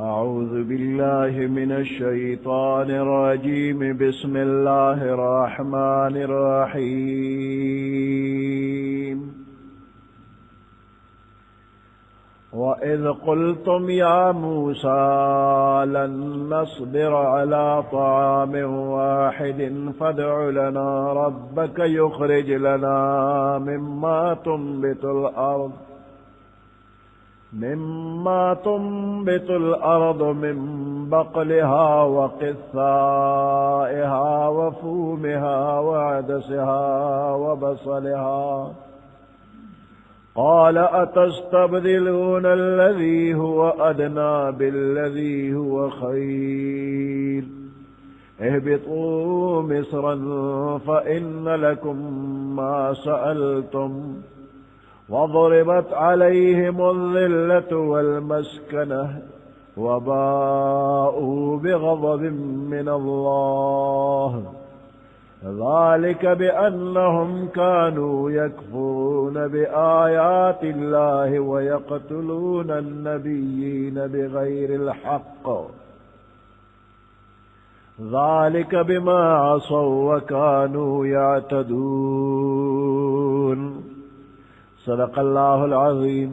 أعوذ بالله من الشيطان الرجيم. بسم الله الرحمن الرحيم. وإذ قلتم يا موسى لن نصبر على طعام واحد فادع لنا ربك يخرج لنا مما تنبت الأرض من بقلها وقثائها وفومها وعدسها وبصلها. قال أتستبدلون الذي هو أدنى بالذي هو خير اهبطوا مصرا فإن لكم ما سألتم وضربت عليهم الذلة والمسكنة وباءوا بغضب من الله ذلك بأنهم كانوا يكفرون بآيات الله ويقتلون النبيين بغير الحق ذلك بما عصوا وكانوا يعتدون. صدق الله العظيم.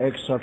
61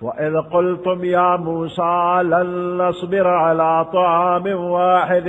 وإذ قلتم يا موسى لن نصبر على طعام واحد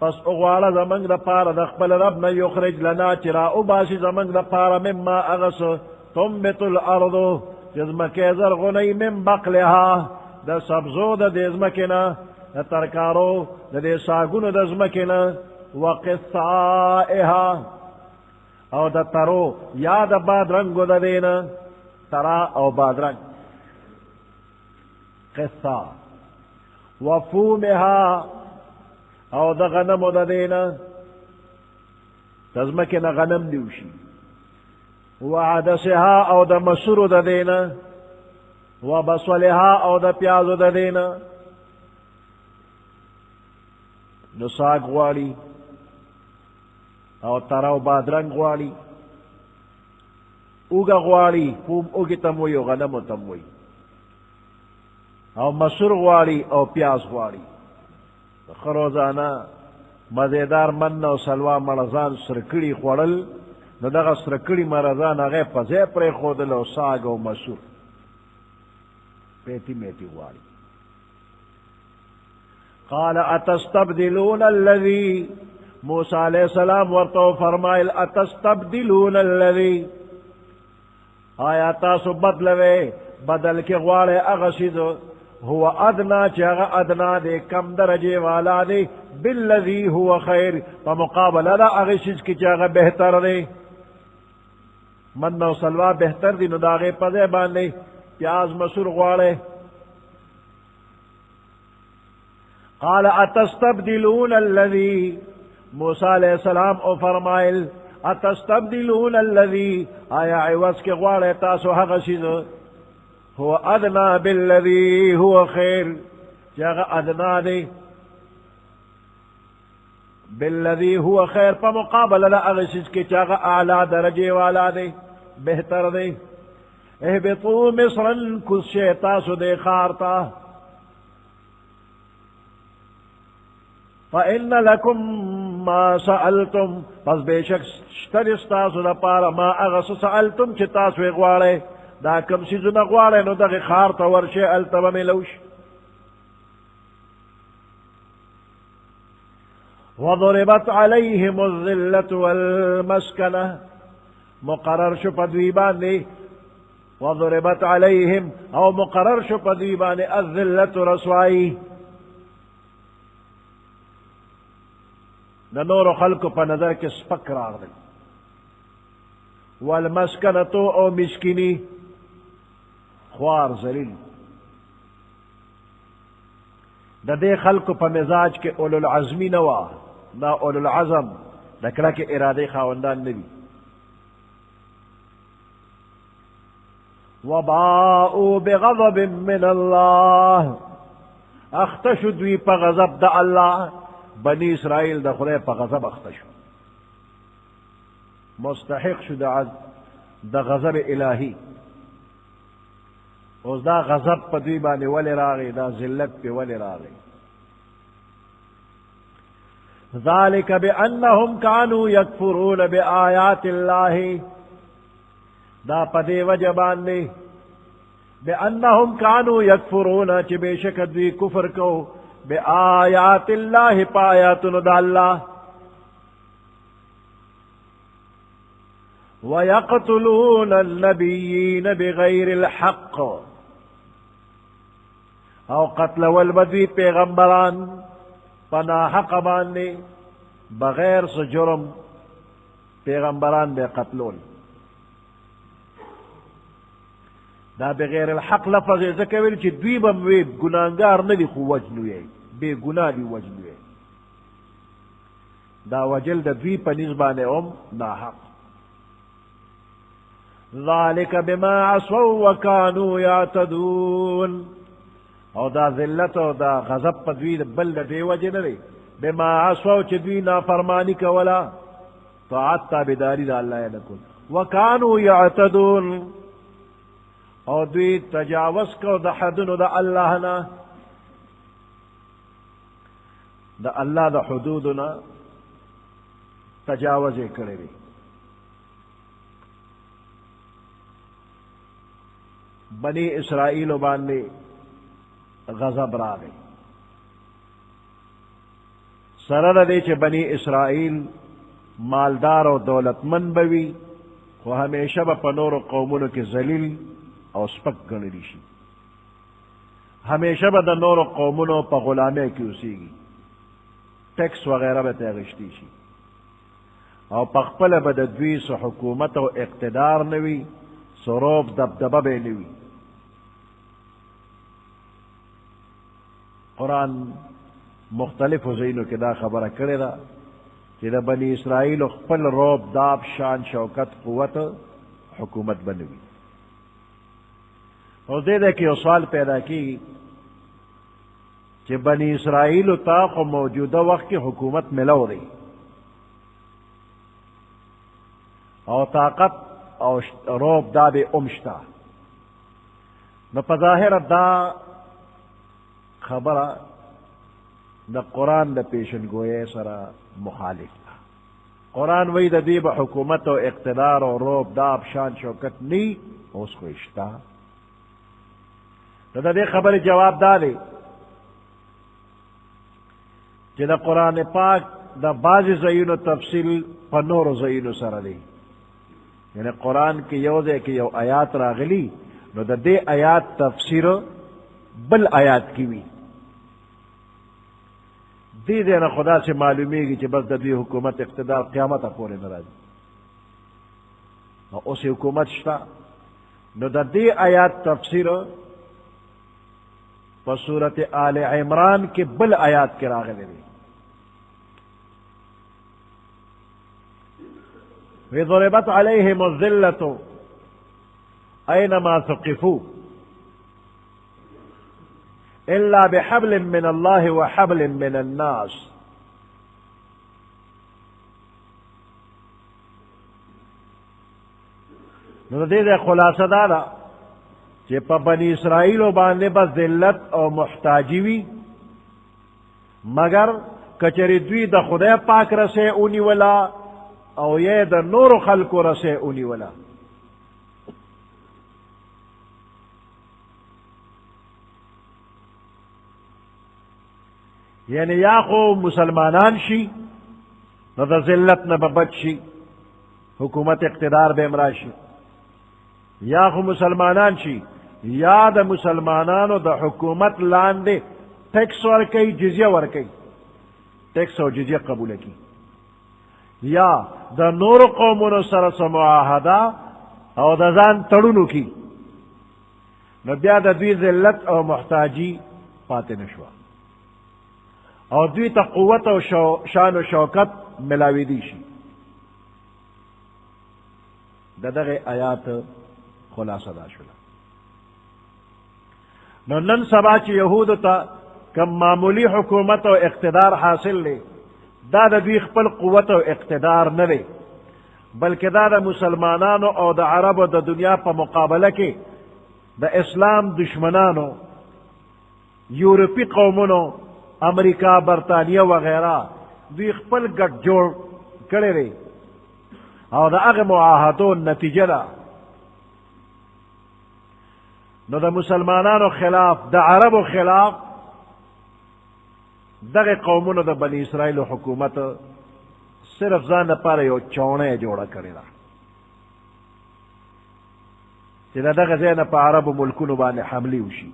پس اغواړه زمنګ د پاره د خپل رب نه یخرج لنا چې را وباسي زمنګ د پاره مما هغه څه تنبت الارض چې ځمکې زرغونوي من بقلها د سبزو د دې ځمکې نه د ترکارو د دې ساګونو د ځمکې نه وقثائها او د ترو یا د بادرنګو د دې نه ترا او بادرنګ قثا وفومها او د غنمو د دې نه د ځمکې نه غنم دیوشي وعدسها او د مسورو د دې نه وبصلها او د پیازو د دې نه نو ساگ غواړي او تراو بادرنګ غواړي اوګه غواړي کوم اوګې تم وي او غنمو تم وي او مسور غواړي او پیاز غواړي خروزانه مزیدار من او سلوا مرزان سرکړي خوړل نو دغه سرکړي مرزان هغه په ځای پرېښودل او ساگ او مسور پیټي میټي غواړي قال اتستبدلون الذي موسى علیہ السلام ورته فرمایل اتستبدلون الذي آیا تاسو بدلوي بدل کې غواړي هغه شی هو ادنا چې هغه ادنا دی کم درجه والا دی بالذي هو خیر په مقابله د هغه شی چې هغه بهتر دی من او سلوا بهتر دی نو داغه په ځای باندې پیاز مسور غواړي قال اتستبدلون الذي موسى علیہ السلام او فرمائل اتستبدلون الذي آیا عوض کے غواړی تاسو هغه شی هو ادنا بالذي هو خیر چې هغه ادنا دی بالذي هو خیر په مقابله د هغه شی کې چې هغه اعلی درجه والا دی بهتر دی اهبطوا مصرا کوز شئ تاسو دی ښار ته فإن لكم ما سألتم پس بیشک شتر استاسو دا پارا ما اغس سألتم چه تاسو غواړی دا کم سیزونه غواړی نو دغه خار ته ورشئ هلته به ملوش وضربت عليهم الذلة والمسكنة مقرر شو په دوی باندې وضربت عليهم او مقرر شو په دوی باندې الذلة رسوایی د نور خلق په نظر کې سپک راغلی والمسکنتو او مسکینی خوار ذلیل د دې خلق په مزاج کې اولو العزمی نه وه دا اولو العزم د کلکې ارادې خاوندان نه وي وباءوا بغضب من الله اختشوا دوی په غضب د الله بنی اسرائیل د خدای په غضب اخته شو مستحق شو د غضب الهی اوس دا غضب په دوی باندې ولې راغی دا ذلت په ولې راغی ذلك بانهم كانوا يكفرون بآيات الله دا په دې وجه باندې بانهم كانوا يكفرون چې بشک دوی کفر کو بآیات اللہ پایاتن دا اللہ ویقتلون النبیین بغیر الحق او قتل والبدوی پیغمبران پنا حق باندے بغیر سے جرم پیغمبران بے قتلون دا بغیر الحق لفظ ذکر چی دوی بموی گناہگار ندی خو وجنوی بے گناہ دی وجنوی دا وجل دا دوی پا نزبان نا حق ذالک بما عصوا وکانو یعتدون او دا ذلت او دا غضب پا دوی بل دی وجه ندی بما عصوا چی دوی نافرمانی کولا طاعت تابداری دا اللہ نکن وکانو یعتدون او دوی تجاوز کو دا حدنو دا اللہ نا دا اللہ دا حدودنا تجاوز کرے دی بنی اسرائیل باندے غضب را گئی سره د دې چې بني اسرائیل مالدار او دولتمند به وي خو همیشه به په نورو قومونو کې ذلیل او سپک ګڼلی شي، همیشه به د نورو قومونو په غلامۍ کې اوسېږي، ټیکس وغیره به ترې اخیستی شي او پخپله به د دوی څه حکومت او اقتدار نه وي، څه روب دبدبه به یې نه وي. قرآن مختلفو ځایونو کې دا خبره کړې ده چې د بني اسرائیلو خپل روب داب شان شوکت قوت حکومت به نه وي. او دې ده کې یو سوال پیدا کېږي چې بني اسرائیلو ته خو موجوده وخت کې حکومت ملو دی او طاقت او روب دا به ام شته، نو په ظاهره دا خبره د قرآن د پیشنگویی سره مخالف ده. قرآن وی د دې به حکومت او اقتدار او روب داب شان شوکت نی، اوس خو شته. نو د دې خبرې جواب دا دی چې د قرآن پاک د بعضې ځایونو تفصیل په نورو ځایونو سره دی. یعنی قرآن کې یو ځای کې یو آیات راغلی نو د دې آیات تفسیر بل آیات کی وی، دې دې نه خدا سے معلومیږي چې بس د دې حکومت اقتدار قیامت پورې نه راځي. او اوس حکومت شته، نو د دې آیات تفسیر په سورت آل عمران کې بل آیات کې راغلی دی. وضربت عليهم الذلة أينما ثقفوا إلا بحبل من الله وحبل من الناس. نو دې خلاصه دا ده چې په بني اسرائیلو باندې به ذلت او محتاجی وي، مگر کچری دوی د خدای پاک رسې اونیولا او یې د نورو خلکو رسې اونیولا. یعنی یا خو مسلمانان شي نو د ذلت نه به بچ شي، حکومت اقتدار به امرا شي، یا خو مسلمانان شي یا د مسلمانانو د حکومت لاندې ټیکس ورکوي، جزیه ورکوي، ټیکس او جزیه قبوله کی، یا د نورو قومونو سره څه معاهده او د ځان تړونو کی، نو بیا د دوی ذلت او محتاجی پاتې نشوه او دوی ته قوت او شان و شوکت ملاویدی شي. د دغه آیات خلاصه دا شوله. نو نن سبا چې یهودو ته کم معمولی حکومت او اقتدار حاصل دی، دا د دوی خپل قوت او اقتدار نه دی، بلکې دا د مسلمانانو او د عربو د دنیا په مقابله کې د اسلام دشمنانو، یورپی قومونو، امریکا، برطانیه وغیرہ دوی خپل ګډ جوړ کړی دی او د هغه معاهدو نتیجه ده. نو د مسلمانانو خلاف، د عربو خلاف دغه قومونو د بني اسرائیل حکومت صرف ځان لپاره یو چونه جوړه کړې ده چې د دغه ځای نه په عربو ملکونو باندې حملې وشي.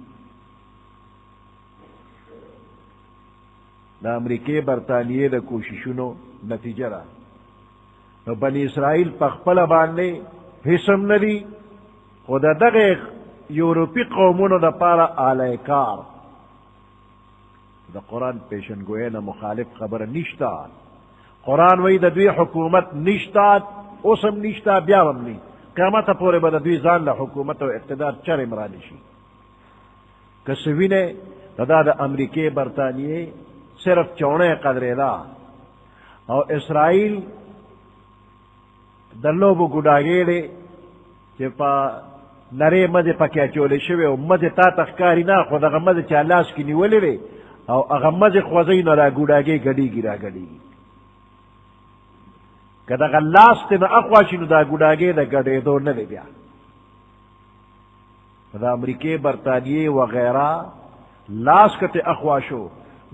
د امریکې برطانیې د کوششونو نتیجه ده. نو بني اسرائیل په خپله باندې هیڅ هم نه دي، خو د دغه یورپی قومونو دپاره اعلی کار د قرآن پیشنگویی نه مخالف خبره نشته. قرآن وایي د دوی حکومت نشته، اوس هم نشته، بیا هم نه، قیامت پورې به د دوی ځان له حکومت او اقتدار چرې مرانی شي. که څه وینې دا د امریکې برطانیې صرف چونه قدرېده او اسرائیل د لوبو ګوډاګې دی چې په نرې مزې پکې اچولې شوې او مزې تا ته ښکاري نه، خو دغه مزې چا لاس کې نیولې دی او هغه مزې خوځوي نو دا ګوډاګې ګډېږي را ګډېږي. که دغه لاس ترې نه اخوا شي نو دا ګوډاګې د ګډېدو نه دی. بیا د امریکې برطانیې وغیره لاس که ترې اخوا شو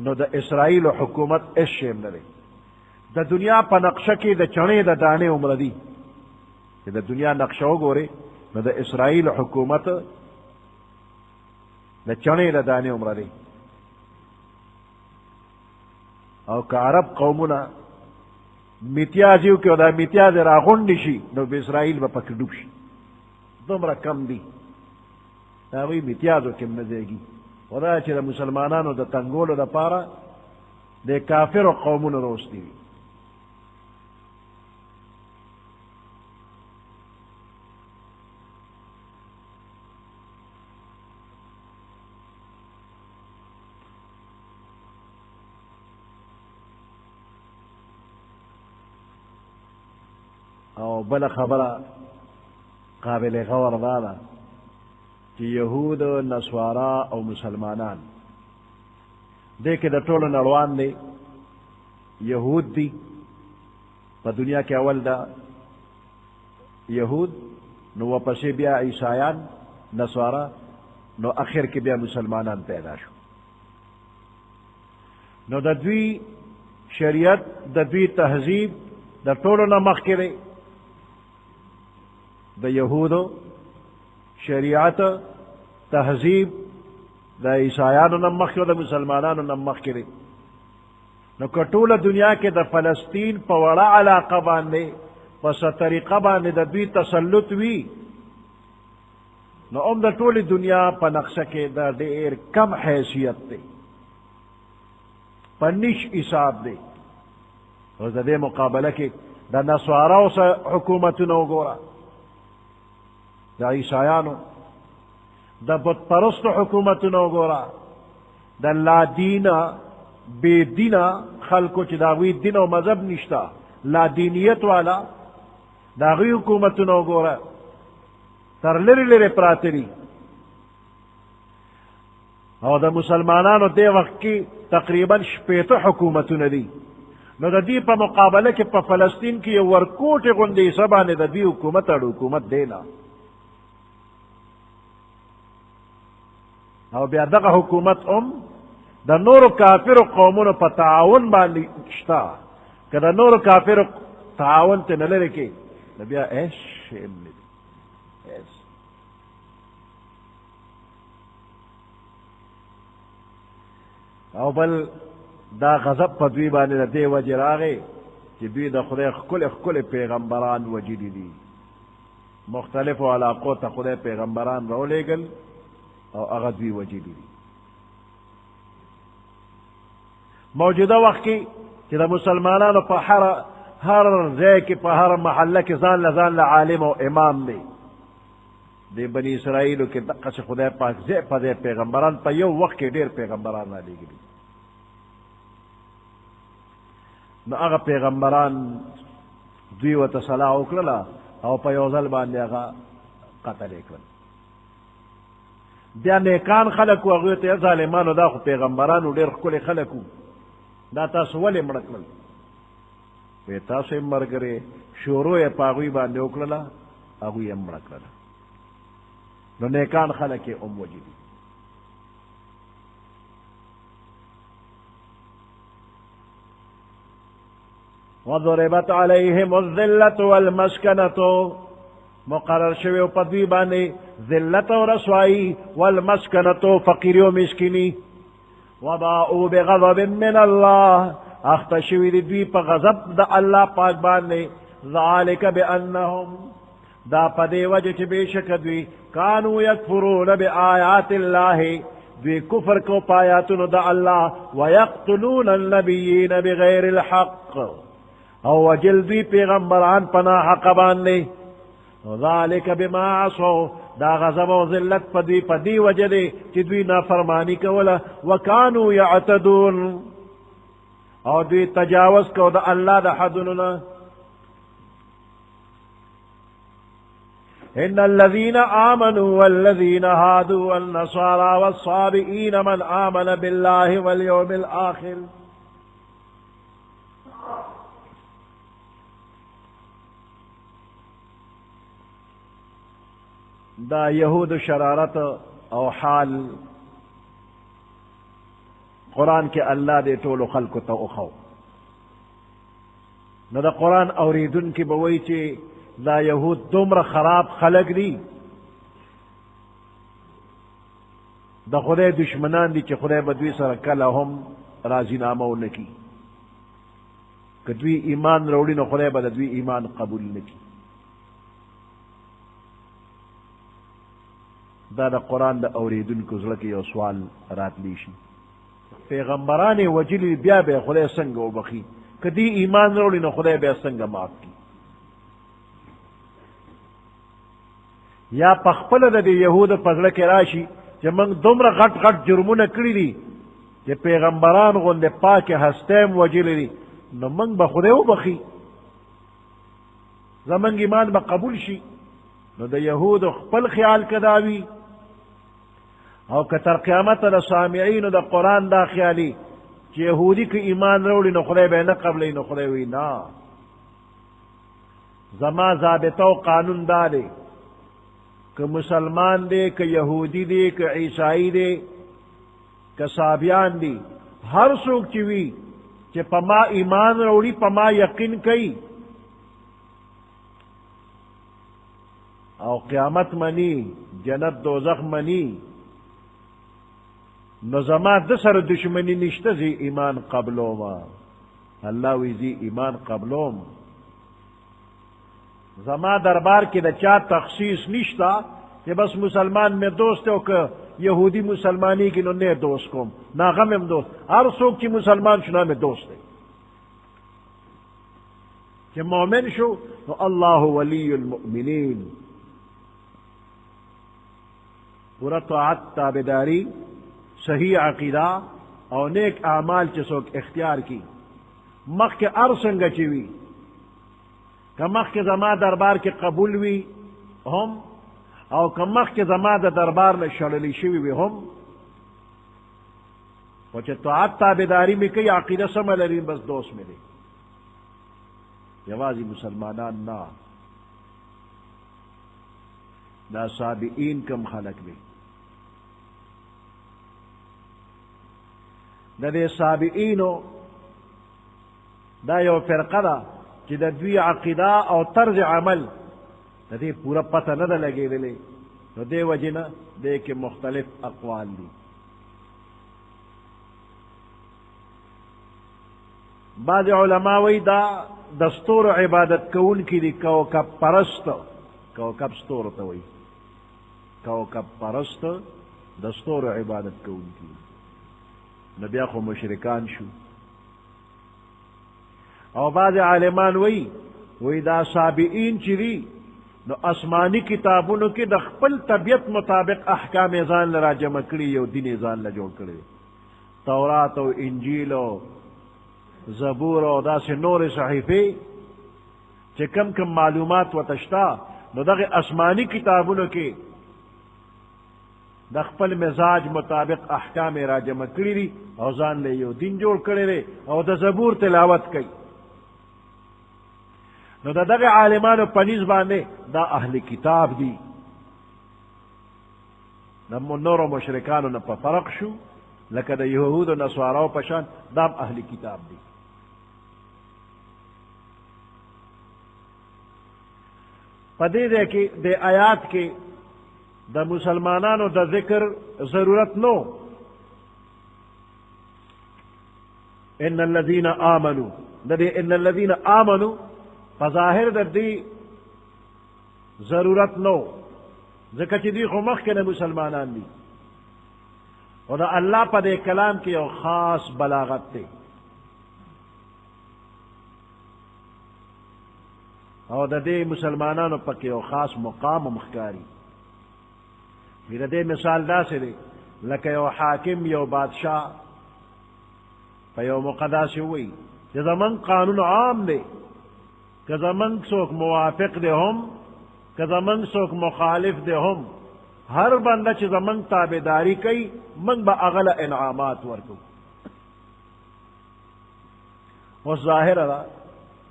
نو د اسرائیل حکومت اس شیم نه دی د دنیا په نقشه کې د چڼې د دانې عمر دی چې د دنیا نقشه وګورې نو د اسرائیل حکومت د چڼې د دانې عمر دی او که عرب قومونه میتیازیو کې او دا میتیاز راغونډې شي نو به اسرائیل به پکې ډوب شي دومره کم دي د هغوی میتیازو کې هم نه ځایږي خو دا چې د مسلمانانو د تنګولو دپاره د کافرو قومونو روستي وي او بل خبره قابل غور دا ده چې یهود نصوارا او مسلمانان دې کې د ټولو نړوان دی یهود دي په دنیا کې اول دا یهود نو پسې بیا عیسایان نصوارا نو اخر کې بیا مسلمانان پیدا شو نو د دوی شریعت د دوی تهذیب د ټولو نه مخکې دی د یهودو شریعت تهذیب د عیسایانو نه مخکې د مسلمانانو نه مخکې دی نو که ټوله دنیا کې د فلسطین په وړه علاقه باندې په څه طریقه باندې د دوی تسلط وي نو هم د ټولې دنیا په نقشه کې د ډېر کم حیثیت دی په نیش حساب دی اوس د دې مقابله کې د نصواراو سره حکومتونه وګوره د عیسایانو د بت پرستو حکومتونه وګوره د لادینه بے دینه خلکو چې د هغوی دین او مذهب نشته لادینیت والا د هغوی حکومتونه وګوره تر لرې لرې پراته دي او د مسلمانانو دې وخت کې تقریبا 80 حکومتونه دي نو د دې په مقابله کې په فلسطین کې یو ورکوټې غوندې حصه باندې د دې حکومت اړ حکومت دی نه او بیا دغه حکومت د نورو کافرو قومونو په تعاون باندې شته که د نورو کافرو تعاون ته نه لرې کې نو بیا ایس شیم نه دی ایس او بل دا غضب په دوی باندې د دې وجې راغی چې دوی د خدای ښکلې ښکلې پیغمبران وجلي دي مختلفو علاقو ته خدای پیغمبران راولېږل او هغه دوی وجلي دي موجوده وخت کې چې د مسلمانانو په هر ځای کې په هر محله کې ځان له عالم او امام دی د بني اسرائیلو کې دقسې خدای پاک ځای په ځای پیغمبران په یو وخت کې ډېر پیغمبران رالیږلي نو هغه پیغمبران دوی ورته صلاح وکړله او په یو ځل باندې هغه قتل یې کړل بیا نیکان خلک و هغوی ته ظالمانو دا خو پیغمبرانو ډېر ښکلي خلک وو دا تاسو ولې مړه کړل وی تاسو یې ملګرې شروع یې په هغوی باندې وکړله هغوی یې مړه کړله نو نیکان خلک یې وجلي وضربت علیهم الذلة والمسکنة مقرر شوی په دوی باندې ذلت او رسوایی والمسکنة فقیری و مسکینی وباؤوا بغضب من الله اخته شوی دی دوی په غضب د الله پاک باندې ذالک بانهم دا په دې وجه چې بېشکه دوی کانوا یکفرون بآیات الله دوی کفر کو پایاتونو د الله ویقتلون النبیین بغیر الحق او وجل دوی پیغمبران پنا حق باندې ذالک بما عصوا دا غضب او ذلت په دی وجه دی چې دوی نافرمانی کوله وکانو یعتدون او دوی تجاوز کو د الله د حدونو نه ان الذين آمنوا والذين هادوا والنصارى والصابئين من آمن بالله واليوم الآخر دا یهود شرارت او حال قرآن کې الله دې ټولو خلکو ته وښو. نو د قرآن اورېدونکي به وایي چې دا یهود دومره خراب خلک دي، د خدای دشمنان دي چې خدای به دوی سره کله هم راضینامه ونه کړي. که دوی ایمان راوړي نو خدای به د دوی ایمان قبول نه کړي. دا د قرآن د اورېدونکو زړه کې یو سوال راتلی شي، پیغمبران یې وجلي بیا به خدای څنګه وبخي؟ که دوی ایمان راوړي نو خدای بیا څنګه معاف کړي؟ یا پخپله د دې یهودو په زړه کې راشي چې موږ دومره غټ غټ جرمونه کړي دي چې پیغمبران غوندې پاکې هستۍ م وجلي دي، نو موږ به خدای وبخي، زموږ ایمان به قبول شي. نو د یهودو خپل خیال کدا وي، او که تر قیامته د سامعینو د قرآن دا خیالي چې یهودي که ایمان راوړي نو خدای به نه قبلوي، نو خدای وایي نه، زما ضابطه او قانون دا دی، که مسلمان دی، که یهودی دی، که عیسائی دی، که صابیان دی، هر څوک چې وي چې په ما ایمان راوړي، په ما یقین کوي او قیامت منی، جنت دوزخ منی، نو زما د سره دشمنی نشته، زی ایمان قبلوما. الله وی زی ایمان قبلوم، زما دربار کې د چا تخصیص نشتا کہ بس مسلمان میں دوست ہو کہ یہودی مسلمانی کی نو نے دوست کوم ناغه مم دوست، هر څوک چې مسلمان شنه مې دوست دی، چې مؤمن شو نو الله ولی المؤمنین. پورا طاعت، تابعداری، صحیح عقیدہ او نیک اعمال چې څوک اختیار کی، مخ کې هر څنګه چې وي، که مخ کې زما دربار کې قبول وي هم، او که مخ کې زما د دربار نه شړلی شوي وي هم، خو چې طاعت تابعداري مې کوي، عقیده سمه لري، بس دوست مې دی. یوازې مسلمانان نه، دا سابعین کم خلق دی. د دې سابعینو دا یو فرقه ده چې د دوی عقیده او طرز عمل د دې پورا پته نه ده لګېدلې، نو دې وجې نه دې کې مختلف اقوال دي. بعض علما وایي دا د ستورو عبادت کوونکي دي، کوكب پرست، کوكب ستورو ته وایي، کوكب پرست د ستورو عبادت کوونکي، نو بیا خو مشرکان شو. او بعض عالمان وی دا سابعین چې دي نو آسمانی کتابونو کې د خپل طبیعت مطابق احکام ځان له را جمع کړي، یو دین ځان له جوړ کړي، تورات او انجیل او زبور او داسې نور صحیفې چې کم کم معلومات وتشتا، نو دغه آسمانی کتابونو کې د خپل مزاج مطابق احکام را جمع کړي دي او ځان له یو دین جوړ کړی دی او د زبور تلاوت کوي. نو دا دغه عالمانو په نسبت باندې دا اهل کتاب دي، نو نورو مشرکانو نه په فرق شو، لکه د یهودو نصاراو په شان دام اهل کتاب دي. په دې کې د آیات کې د مسلمانانو د ذکر ضرورت نو، ان الذين آمنوا، د دې ان الذين آمنوا فظاهر د دې ضرورت نو، ځکه چې دوی خو مخکې نه مسلمانان دي، او د الله په دې کلام کې یو خاص بلاغت دی، او د دې مسلمانانو پکې یو خاص مقام مخکاري. د دې مثال داسې دی لکه یو حاکم، یو بادشاہ په یو موقع داسې وایي چې زمونږ قانون عام دی، که زمونږ څوک موافق دی هم، که زمونږ څوک مخالف دی هم، هر بنده چې زمونږ تابعداري کوي موږ به هغه له انعامات ورکوو. اوس ظاهره ده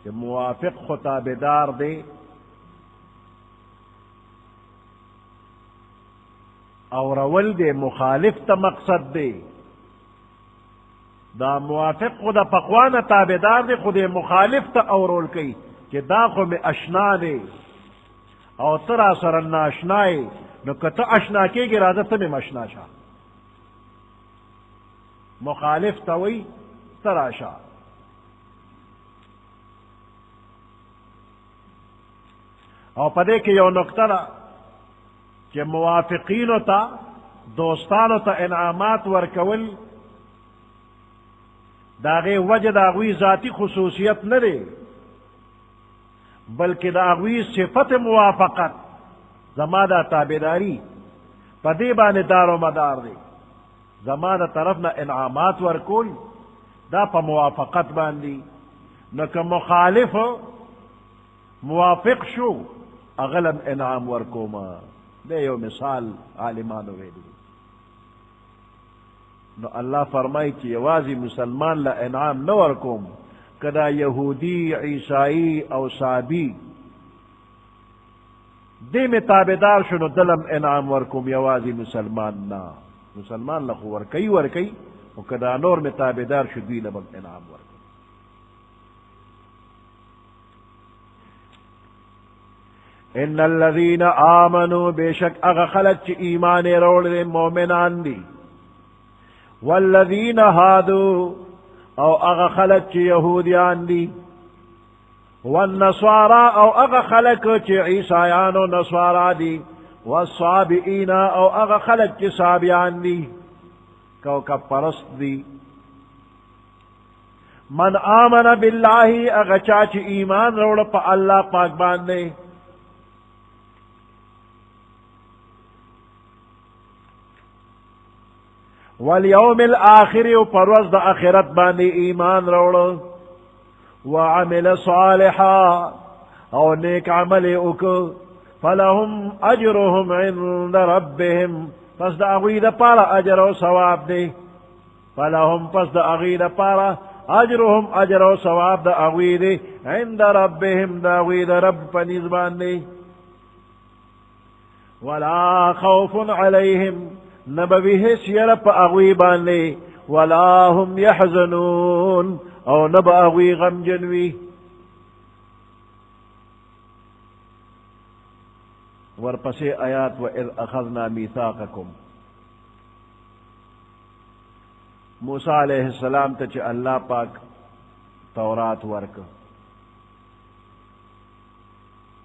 چې موافق خو تابعدار دی او رول دی مخالف ته مقصد دی، دا موافق خود پخوان تابدار دی خود مخالف تا اورول کئی کہ دا خو میں اشنا دی او ترا سر ناشنائی نو کتا اشنا کی گی رازہ تمہیں اشنا شا مخالف تاوی ترا شا او پدے کہ یو نکتہ دا کہ موافقینو تا دوستانو تا انعامات ورکول داغی وجہ داغوی ذاتی خصوصیت نہ دے بلکہ داغوی صفت موافقت زمادہ تابداری پدے بانے دار و مدار دے زمادہ طرف نہ انعامات ورکول دا پا موافقت باندی نہ کہ مخالف موافق شو اغلب انعام ورکوما دے یو مثال عالمانو ویدی نو اللہ فرمائی کہ یوازی مسلمان لا انعام نہ ورکوم کدا یہودی عیسائی او صابی دے میں تابدار شنو دلم انعام ورکوم یوازی مسلمان نا مسلمان لخو ورکی و کدا نور میں تابدار شو دوی لبم انعام ورکوم ان الذین آمنوا بے شک اغا خلق چی ایمان روڑ دے مومنان دی والذین هادو او اغا خلق چی یہودیان دی والنصارى او اغا خلق چی عیسایان و نصارا دی والصابئین او اغا خلق چی صابیان دی کوکب پرست دی من آمن باللہ اغا چاچی ایمان روڑ پا اللہ پاک باندے والیوم الآخر و پروز دا آخرت باندی ایمان روڑو وعمل صالحا او نیک عمل اکو فلهم اجرهم عند ربهم پس دا اغوی دا پارا اجر و ثواب دی فلهم پس دا اغوی دا پارا اجرهم اجر و ثواب دا اغوی دی عند ربهم دا اغوی دا رب پنیزبان دی ولا خوف علیہم نبوی حسیر پا اغوی باندے ولا هم یحزنون او نب اغوی غم جنوی ورپسی آیات وَإِذْ أَخَذْنَا مِيثَاقَكُمْ موسیٰ علیہ السلام تچ اللہ پاک تورات ورک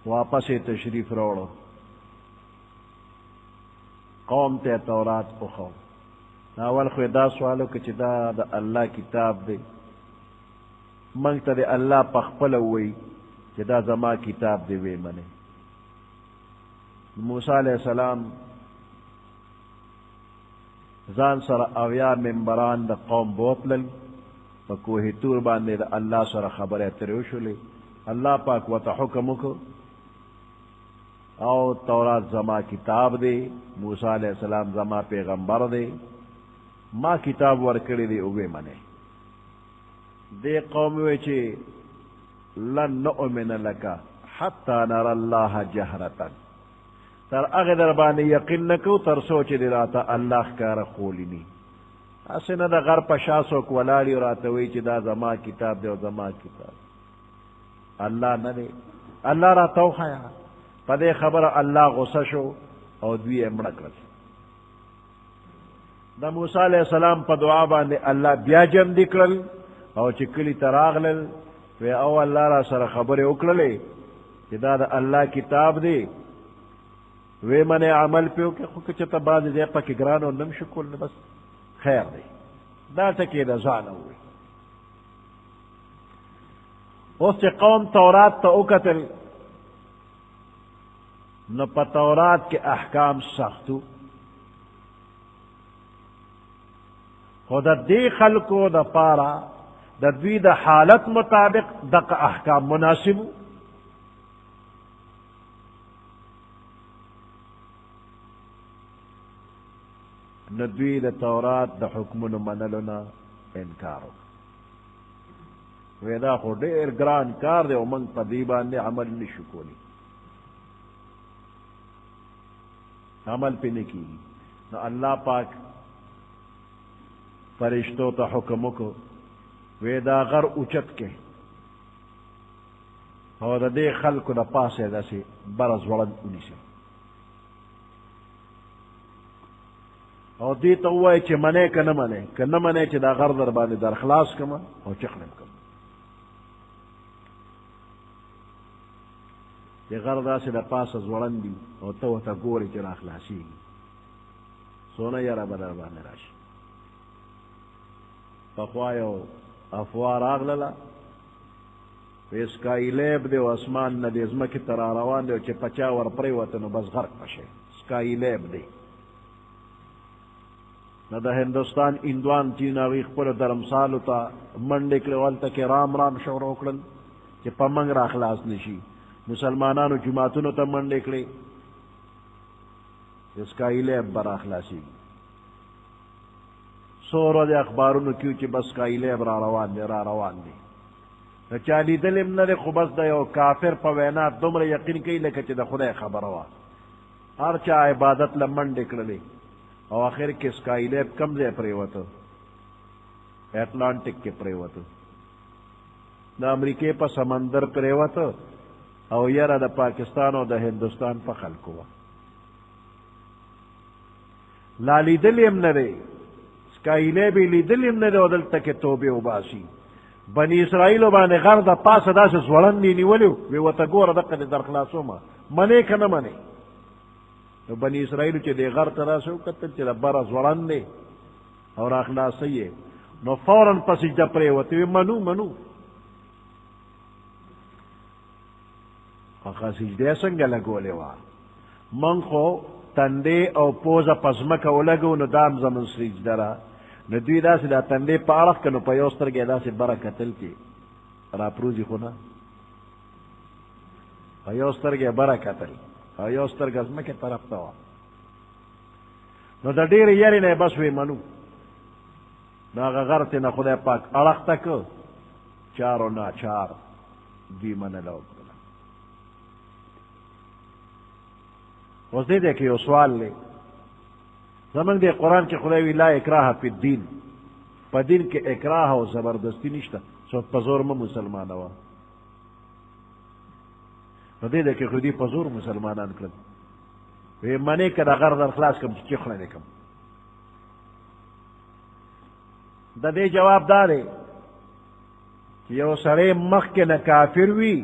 واپس تشریف روڑو قوم تے تورات اخو اول خو دا سوالو کہ چی دا اللہ کتاب دے منگتا دے اللہ پخپل ہوئی چی دا زما کتاب دے وے منے موسیٰ علیہ السلام زان سر اویا ممبران دا قوم بوتلل پا کوہ تور باندے دا اللہ سر خبر تریوشو لے اللہ پاک وطا حکمو کو او تورات زما کتاب دے موسیٰ علیہ السلام زما پیغمبر دے ما کتاب ورکڑی دے اوے منے دے قوم ویچے لن نؤمن لکا حتی نر اللہ جہرتا تر اغدر بانی یقین نکو تر سوچ دی راتا اللہ کار خولینی اسنا دا غر پشاسو کولالی راتا ویچے دا زما کتاب دے و زما کتاب اللہ ندے اللہ را توخایا پدے خبر اللہ غصہ شو او دوی امڑک رسی دا موسیٰ علیہ السلام پا دعا باندے اللہ بیا جم دکرل او چکلی تراغلل وی او اللہ را سر خبر اکرلے کہ دا اللہ کتاب دے وی من عمل پیو کہ خو کچھتا بعد دے پا کگرانو نم شکل بس خیر دے دا تکی دا زانا ہوئی اس چی قوم تورات تا اکتل نو پا تورات کے احکام سختو خود دی خلقو دا پارا دا دوی دا حالت مطابق دا احکام مناسبو نو دوی دا تورات دا حکمونو منلونا انکارو ویدا خود دیر گران کار دے ومنگ پا دیبان دے عمل نشو کولی عمل پہ نکی نو اللہ پاک فرشتو ته حکم وکړو وی دا غر اوچت کې او د دې خلکو د پاسه داسې بره ځوړند ونیسئ او دې ته ووایي چې منې که نه منې که نه منې چې دا غر در باندې درخلاص کړم او چخلم کړم د غر داسې د پاسه ځوړند دي او ته ورته ګورې چې را خلاصېږي څونه یاره به در باندې راشي پخوا یو افوا راغلله اسکایلیب دی او اسمان نه دی ځمکې ته را روان دی او چې پچا ور پرېوته نو بس غرق پشي اسکایلیب دی نو د هندوستان هندوان چین هغوی خپلو درمسالو ته منډې کړې هلته کې رام رام شروع کړل چې په منګ را خلاص نه شي مسلمانانو جماعتونو ته منډې کړې اسکایلیب به را خلاصېږي څو ورځې اخبارونو کې چې بس اسکایلیب را روان دی را روان دی د چا لیدلې هم نه دی خو بس د یو کافر په وینا دومره یقین کوي لکه چې د خدای خبره وه هر چا عبادت له منډې کړلې او آخر کې اسکایلیب کم ځای پرېوته اټلانټک کې پرېوته د امریکې په سمندر پرېوته او یره د پاکستان او د هندوستان په خلکو وه لا لیدلې هم نه دی اسکایلیب یې لیدلې هم نه دی او دلته کې توبې وباسي بني اسرائیلو باندې غر د پاسه داسې ځوړند یې نیولي وی ورته ګوره دقه دې درخلاصومه منې که نه منې نو بني اسرائیلو چې دې غر ته راسه وکتل چې د بره ځوړند دی او راخلاصوي یې نو فورا په سجده پرېوتې وی منو منو هغه سجده یې څنګه لګولې وه من خو تندې او پوزه په ځمکه ولګو نو دا هم زمون سجده ده نو دوی داسې دا تندې په اړخ که نو په یو سترګې یې داسې بره کتل کې راپروزي خو نه په یو سترګې یې بره کتل او یو سترګه ځمکې طرف ته وه نو د ډېرې یارې نه یې بس وی منو نو هغه غر تې نه خدای پاک اړخ ته که چارو ناچار دوی منله وکړله اوس دې دی کې یو سوال دی زمونږ دې قرآن کې خدای وی لا اکراه فی الدین په دین کې اکراه او زبردستی نشته څوک په زور مه مسلمانوه نو دې دی کې خو دوی په زور مسلمانان کړل وی منې که د غر در خلاص کړم چې چیخله دې کړم د دې جواب دا دی چې یو سړی مخکې نه کافر وي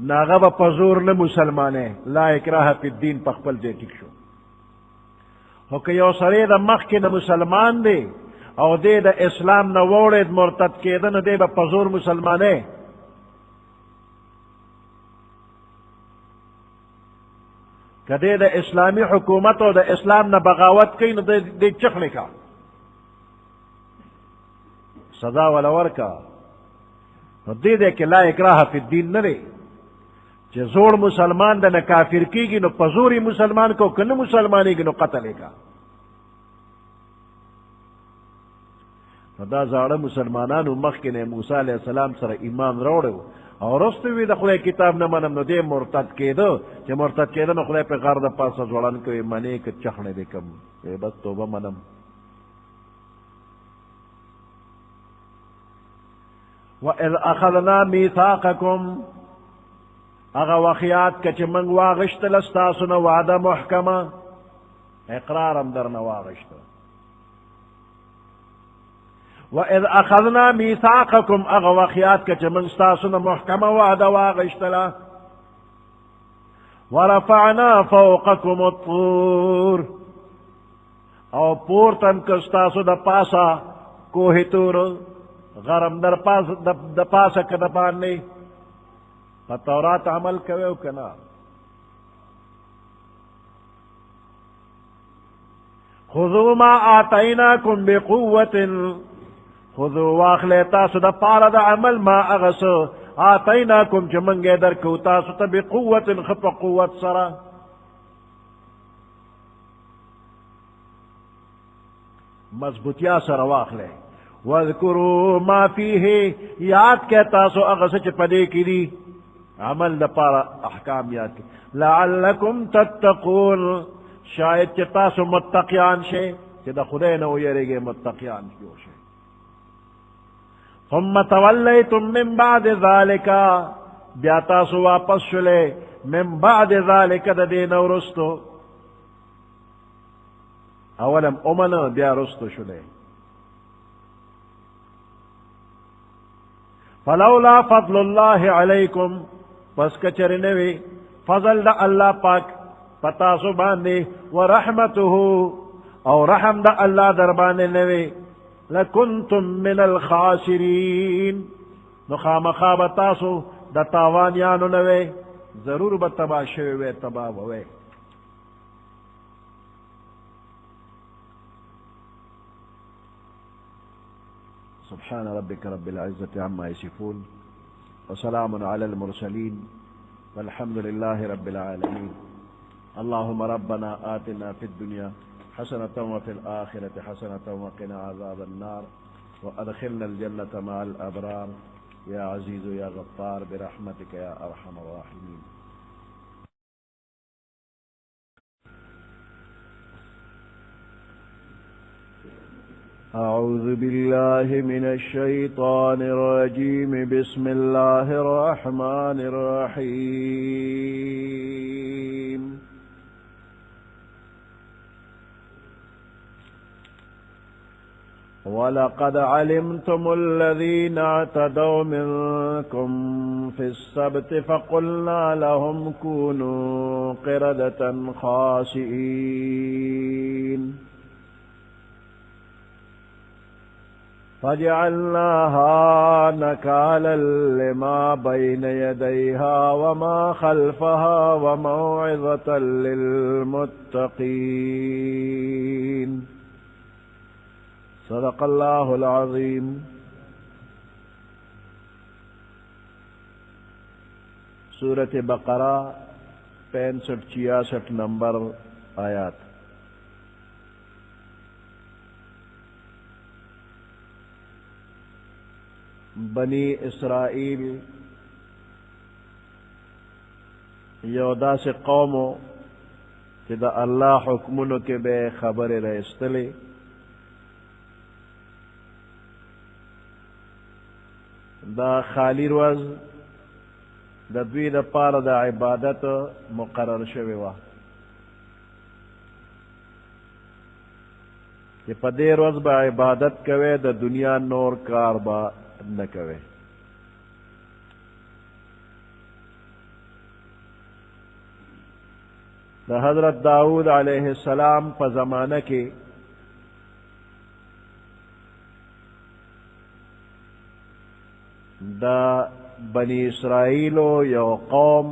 نو هغه به په زور نه مسلمانې لا اکراه فی الدین په خپل ځای ټیک شو خو که یو سړی د مخکې نه مسلمان دی او دی د اسلام نه ووړید مرتد کېده نو دی به په زور مسلمانې که دی د اسلامي حکومت او د اسلام نه بغاوت کوي نو دی چخلې کا سزا ولا ورکا نو دې دی کې لا اکراه فی الدین نه دی چې زوړ مسلمان د نه کافر کېږي نو په زور یې مسلمان کو که نه مسلمانېږي نو قتل یې کا نو دا زاړه مسلمانانو مخکې نه موسی علیه السلام سره ایمان راوړی او وروسته وی د خدای کتاب نه منم نو دی مرتد کېده چې مرتد کېده نو خدای پې غر د پاسه ځوړند کوي منې که چخڼې دې کم بس توبه منم وَإِذْ أَخَذْنَا مِيثَاقَكُمْ اغا وخیات که چه منگ واغشتل استاسونا وعده محکمه اقرارم در نواغشتل وَإِذْ أَخَذْنَا مِيثَاقَكُمْ اغا وخیات که چه منگ استاسونا محکمه وعده واغشتل وَرَفَعْنَا فَوْقَكُمُ الطُّورِ او پورتن کستاسو دا پاسا کوه تور غرم در پاسا کدپان نی په تورات عمل کوي او که نه خذوا ما آتیناکم بقوة خذوا واخلی تاسو د پاره د عمل ما هغه څه آتیناکم چې موږ یې درکو تاسو ته بقوة ښه په قوت سره مضبوطیا سره واخلی واذکروا ما فیه یاد کې تاسو هغه څه چې په دې کې دي عمل د پاره احکام یاد کی لعلکم تتقون شاید چې تاسو متقیان شئ چې د خدای نه ویریږئ متقیان جوړ شئ ثم تولیتم من بعد ذالک، بیا تاسو واپس شلے من بعد ذالک دا دین ورستو، اولم امن بیا رستو شلے. فلولا فضل اللہ علیکم، پس کچرنوی فضل دا اللہ پاک پتاسو باندے، ورحمته او رحم دا اللہ دربانے نوی، لکنتم من الخاسرین، نخام خواب تاسو دا تاوانیانو نوی، ضرور بتبا شوی تبا ہوئے. سبحان ربك رب العزة عما يصفون، وسلام على المرسلين، والحمد لله رب العالمين. اللهم ربنا آتنا في الدنيا حسنة وفي الآخرة حسنة وقنا عذاب النار، وأدخلنا الجنة مع الأبرار يا عزيز يا غفار برحمتك يا أرحم الراحمين. أعوذ بالله من الشيطان الرجيم. بسم الله الرحمن الرحيم. ولقد علمتم الذين اعتدوا منكم في السبت فقلنا لهم كونوا قردة خاسئين فجعلناها نكالا لما بين يديها وما خلفها وموعظة للمتقين. صدق الله العظيم. سورة بقرہ 65-66 نمبر آیات. بنی اسرائیل یودا سے قومو کہ دا اللہ حکمونو کے بے خبر رئیستلی، دا خالی روز دا دوی دا پار دا عبادت مقرر شوی وا کہ پا دے روز با عبادت کوے، دا دنیا نور کار با نکوے. دا حضرت داؤد علیہ السلام پا زمانہ کی دا بنی اسرائیلو یو قوم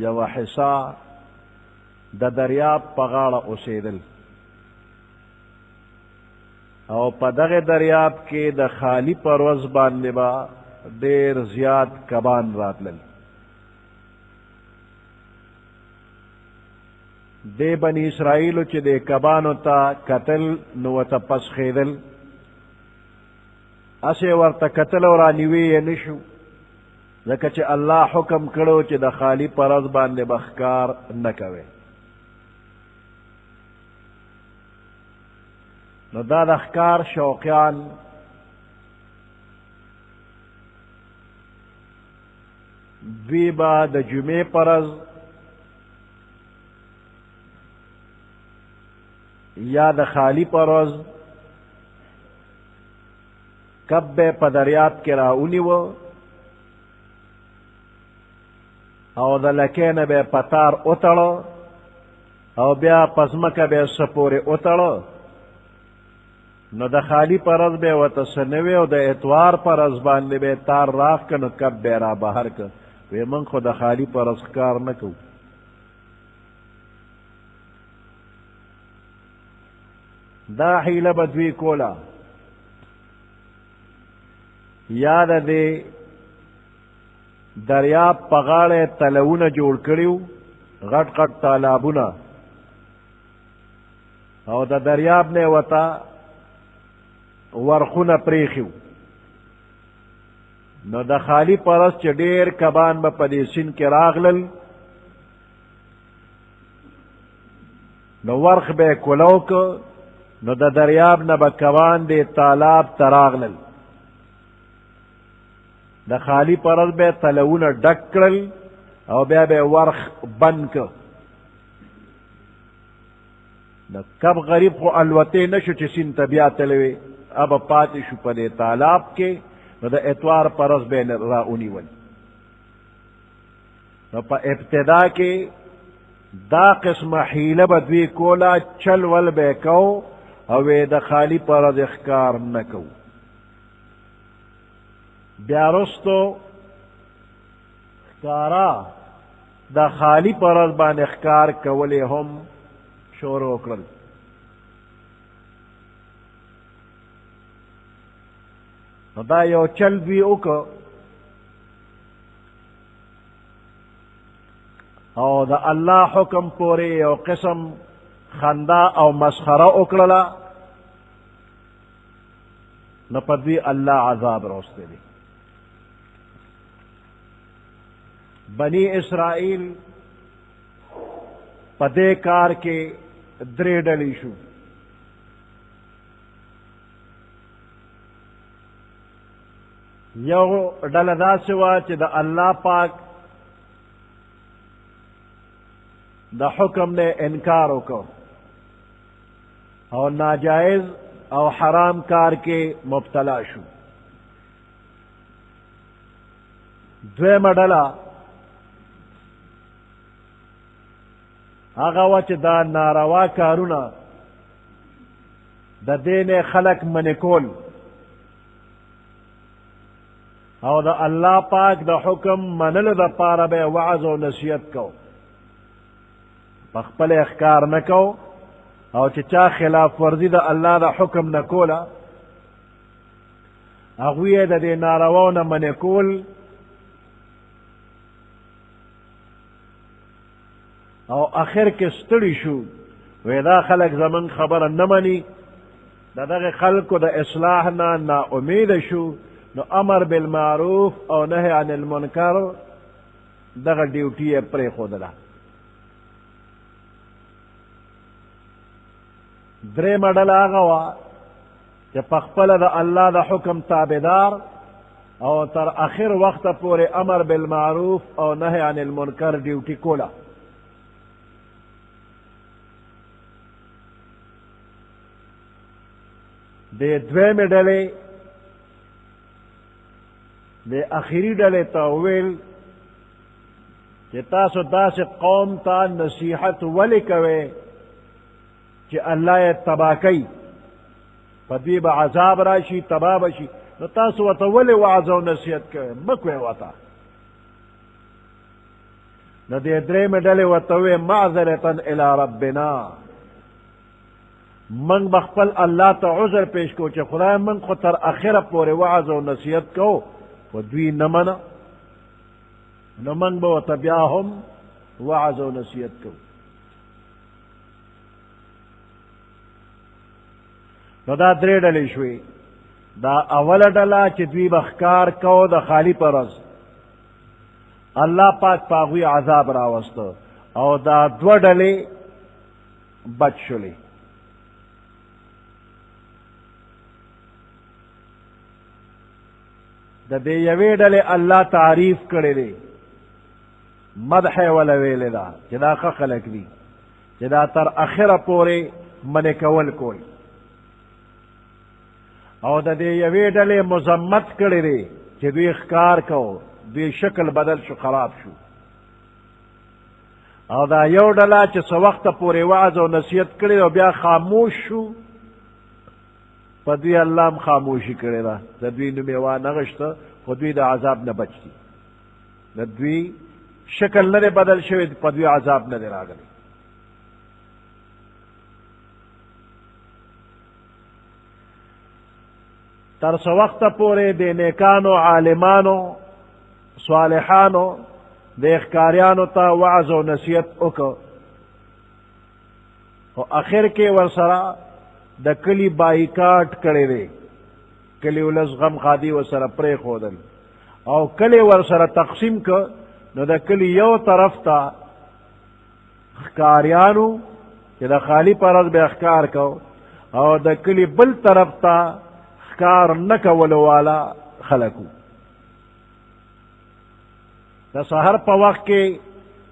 یو حصہ دا دریاب پا غاڑا اسیدل، او پا دغ دریاب کے دا خالی پروز باندے با دیر زیاد کبان راتلل. دے بنی اسرائیلو چی دے کبانو تا قتل نوتا پس خیدل، اسے ورطا قتل ورانیوی نشو، لکہ چی اللہ حکم کرو چی دا خالی پروز باندے بخکار نکوے. نو دا دخکار شوقیان دوی با دا جمعے پرز یا دا خالی پرز کب بے پا دریاب کے راؤنی و او دا لکین بے پتار اتڑو او بیا پزمک بے سپوری اتڑو. نو دا خالی پرز بے وطسنوی او دا اتوار پرز باندے بے تار راف کنو کب بے را بہر کن وی من خو دا خالی پرز کار نکو. دا حیل بدوی کولا یاد دے دریاب پغاڑے تلون جوڑ کریو، غٹ غٹ تالابونا، او دا دریاب نے وطا ورخون پریخیو. نو دا خالی پرس چی دیر کبان با پدی سن کے راغلل، نو ورخ بے کلوک، نو دا دریاب نا با کبان دے تالاب تراغلل. د خالی پرز به تلونه ډک کړل او بیا به ورخ بند که د کب غریب خو الوتې نشو چې سین ته بیا تلوي اب پاتې شو په دې تالاب کې نو د اتوار پرز به را ونیول نو په ابتدا کې دا قسمه حیله به دوی کولا چل ول به کو او د خالی پرز اخکار نه کو بیا رستو ښکارا د خالی پرز باندې اخکار کولی هم شروع کړل نو دا یو چل دوی وکړ او د الله حکم پورې یو قسم خندا او مسخره وکړله نو په دوی الله عذاب راوستی دی بنی اسرائیل په دې کار کې درې ډلې شو یو ډله داسې وه چې د الله پاک د حکم نه انکار وکړ او ناجائز او حرام کار کې مبتلا شو دویمه ډله هغه وه چې دا ناروا کارونه د دې نه خلق منې کول او د الله پاک د حکم منلو دپاره به وعظ او نصیحت کو په خپل احکار نه کو او چې چا خلاف ورزي د الله د حکم نه کوله هغوی یې د دې نارواو نه منې کول او اخر کې ستړي شو وی دا خلک زمون خبره نه مني د دغه خلکو د اصلاح نه ناامیده شو نو امر بالمعروف او نهی عن المنکر دغه ډیوټي یې پرېښودله درېمه ډله هغه وه چې پخپله د الله د حکم تابعدار او تر اخر وخته پورې امر بالمعروف او نهی عن المنکر ډیوټي کوله د دویمې ډلې د اخري ډلې ته وویل چې تاسو داسې قوم ته نصیحت ولې کوئ چې الله یې تباه کوي په دوی به عذاب راشي تباه به شي نو تاسو ورته ولې وعظ او نصیحت کوئ مه کوئ ورته نو دې درېیمې ډلې ورته وویل معذرة الی ربنا من بخپل الله ته عذر پیش کو چې خدای من خو تر اخره پورې وعظ او نصیحت کو و دوی نه منه نو من به ورته بیا هم وعظ او نصیحت کو نو دا درې ډلې شوې دا اوله ډله چې دوی به ښکار کو د خالی پرز الله پاک په هغوی عذاب راوسته او دا دوه ډلې بچ شولې د دې یوې ډلې الله تعریف کړی دی مدح یې وله ویلې ده چې دا ښه خلک دي چې دا تر اخره پورې منې کول کوي او د دې یوې ډلې مذمت کړی دی چې دوی ښکار کو دوی شکل بدل شو خراب شو او دا یو ډله چې څه وخته پورې وعظ او نصیحت کړی او بیا خاموش شو په دوی الله هم خاموشي کړې ده د دوی نوم یې وانغښته خو دوی د عذاب نه بچ دي د دوی شکل نه دی بدل شوی په دوی عذاب نه دی راغلی تر څه وخته پورې د نیکانو عالمانو صالحانو د ښکاریانو ته وعظ او نصیحت وکړه خو اخر کې ورسره د کلی بایکاټ کړی دی کلی ولس غم خادي ورسره پرېښودل او کلی ورسره تقسیم که نو د کلی یو طرف ته ښکاریانو چې د خالی پرز به ښکار کو او د کلی بل طرف ته ښکار نه کولو والا خلکو د سحر په وخت کې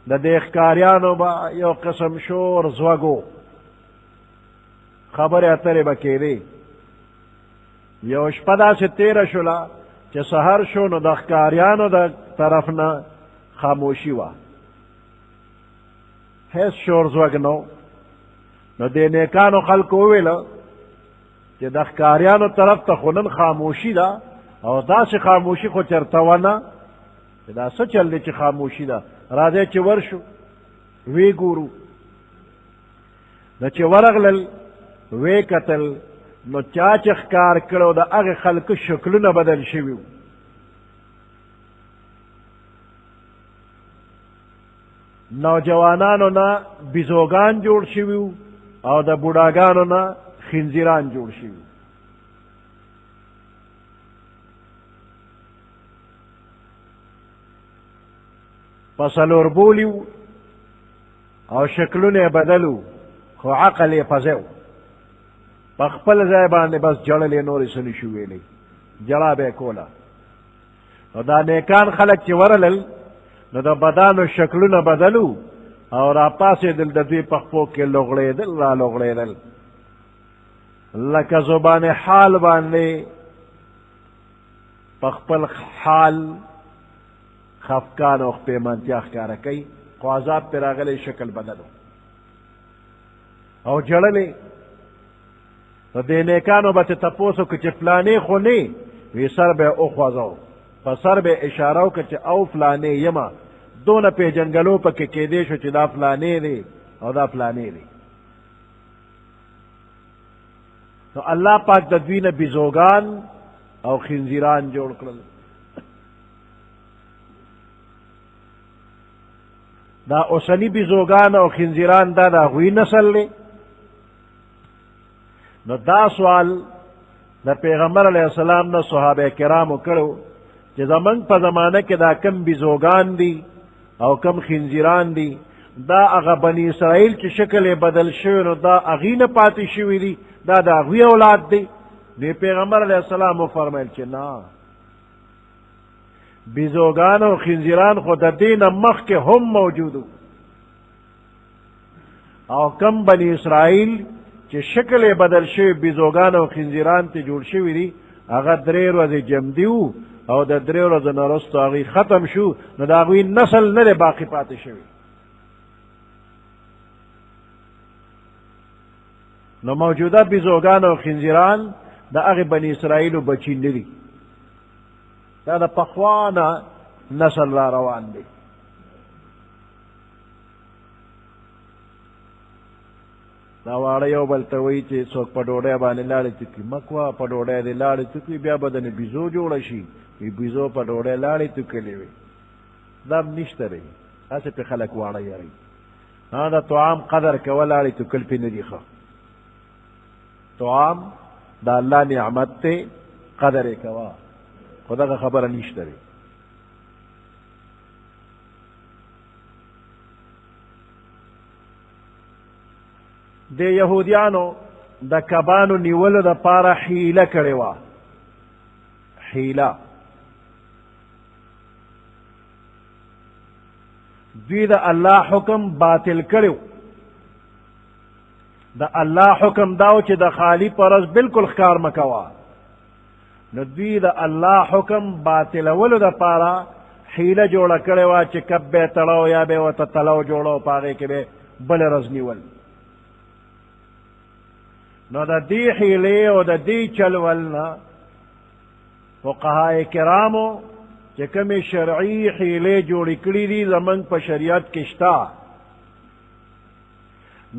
د دې ښکاریانو به یو قسم شور زوږو خبرې اترې به کېدې یو شپه داسې تېره شوله چې سحر شو نو د ښکاریانو د طرف نه خاموشي وه هیڅ شور زوږ نه نو دې نیکانو خلکو وویله چې د ښکاریانو طرف ته خو نن خاموشي ده او داسې خاموشي خو چېرته ونه چې دا څه چل دی چې خاموشي ده راځئ چې ورشو وی ګورو نو چې ورغلل وی کتل نو چا چې ښکار کړو د هغې خلکو شکلونه بدل شوي وو نوجوانانو نه بیزوګان جوړ شوي وو او د بوډاګانو نه خنزیران جوړ شوي په څلور بولي وو او شکلونه یې بدل وو خو عقل یې پزی وو په خپل ځای باندې بس جړلې نورې څه نشو ویلی جړا به یې کوله نو دا نیکان خلک چې ورلل نو د بدانو شکلونه بدلو او را پاسېدل د دوی په خپو کې لغړېدل را لغړېدل لکه زبان حال باندې په خپل حال خفقان او خپېمانتیا ښکاره کوي خو عذاب پرې راغلی شکل بدلو او جړلې نو دې نیکانو به ته تپوس وکړو چې فلانې خو نه وی سر به یې وخوځو په سر به یې اشاره وکړه چې او فلانې یمه دونه پیژنګلو پکې کېدی شو چې دا فلانې دی او دا فلانې دی نو الله پاک د دوی نه بیزوګان او خنزیران جوړ کړل دا اوسني بیزوګان او خنزیران دا د هغوی نسل دی نو دا سوال د پیغمبر علیه السلام نه صحابه کرامو کړو چې زمونږ په زمانه کې دا کم بیزوګان دي او کم خنزیران دي دا هغه بني اسرائیل چې شکل یې بدل شوی نو دا هغوی نه پاتې شوي دي دا د هغوی اولاد دی نو پیغمبر علیه السلام وفرمیل چې نه بیزوګان او خنزیران خو د دې نه مخکې هم موجود او کم بني اسرائیل چې شکل یې بدل شوی بیزوګان او خنزیران ته جوړ شوي دي هغه 3 ورځې جمدي وو او د 3 ورځو نه وروسته هغوی ختم شو نو د هغوی نسل نه دی باقي پاتې شوی نو موجوده بیزوګان او خنزیران د هغې بني اسرائیلو بچي نه دي دا د پخوا نه نسل را روان دی دا واړه یو بل ته وایي چې څوک په ډوډۍ باندې لاړې توکي مکوه په ډوډۍ دې لاړې توکي بیا به دنې بیزو جوړه شي بیزو په ډوډۍ لاړې توکلې وي دا هم نشته دی هسې پې خلک واړه یاري د طعام قدر کوه لاړې توکل پې نه دي ښه طعام د الله نعمت دی قدر یې کوه خو دغه خبره نشته دی د یهودیانو د کبانو نیولو دپاره حیله کړې وه حیله دوی د الله حکم باطل کړو د الله حکم داو چې د خالی پرز بالکل ښکار مکوه نو دوی د الله حکم باطلولو دپاره حیله جوړه کړې وه چې کب به یې تړو یا به یې ورته تلو جوړو په هغې کې به بله ورځ نیول نو د دې حیلې او د دې چلول نه فقهای کرامو چې کومې شرعي حیلې جوړې کړي دي زمونږ په شریعت کې شته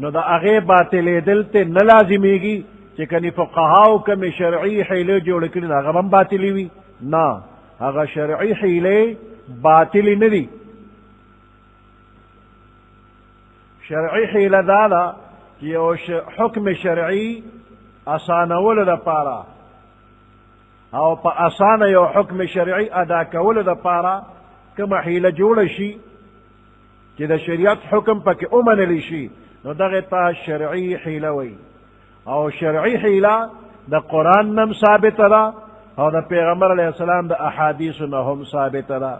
نو د هغې باطلېدل ته نه لازمیږي چې کني فقهاو کومې شرعي حیلې جوړې کړي نو هغه هم باطلې وي نه هغه شرعي حیلې باطلې نه دي شرعي حیله دا ده یو حکم شرعي اسانولو دپاره او په اسانه یو حکم شرعي ادا کولو دپاره کومه حیله جوړه شي چې د شریعت حکم پکې ومنلی شي نو دغې ته شرعي حیله وایي او شرعي حیله د قرآن نم ثابته ده او د پیغمبر علیه السلام د احادیثو نه هم ثابته ده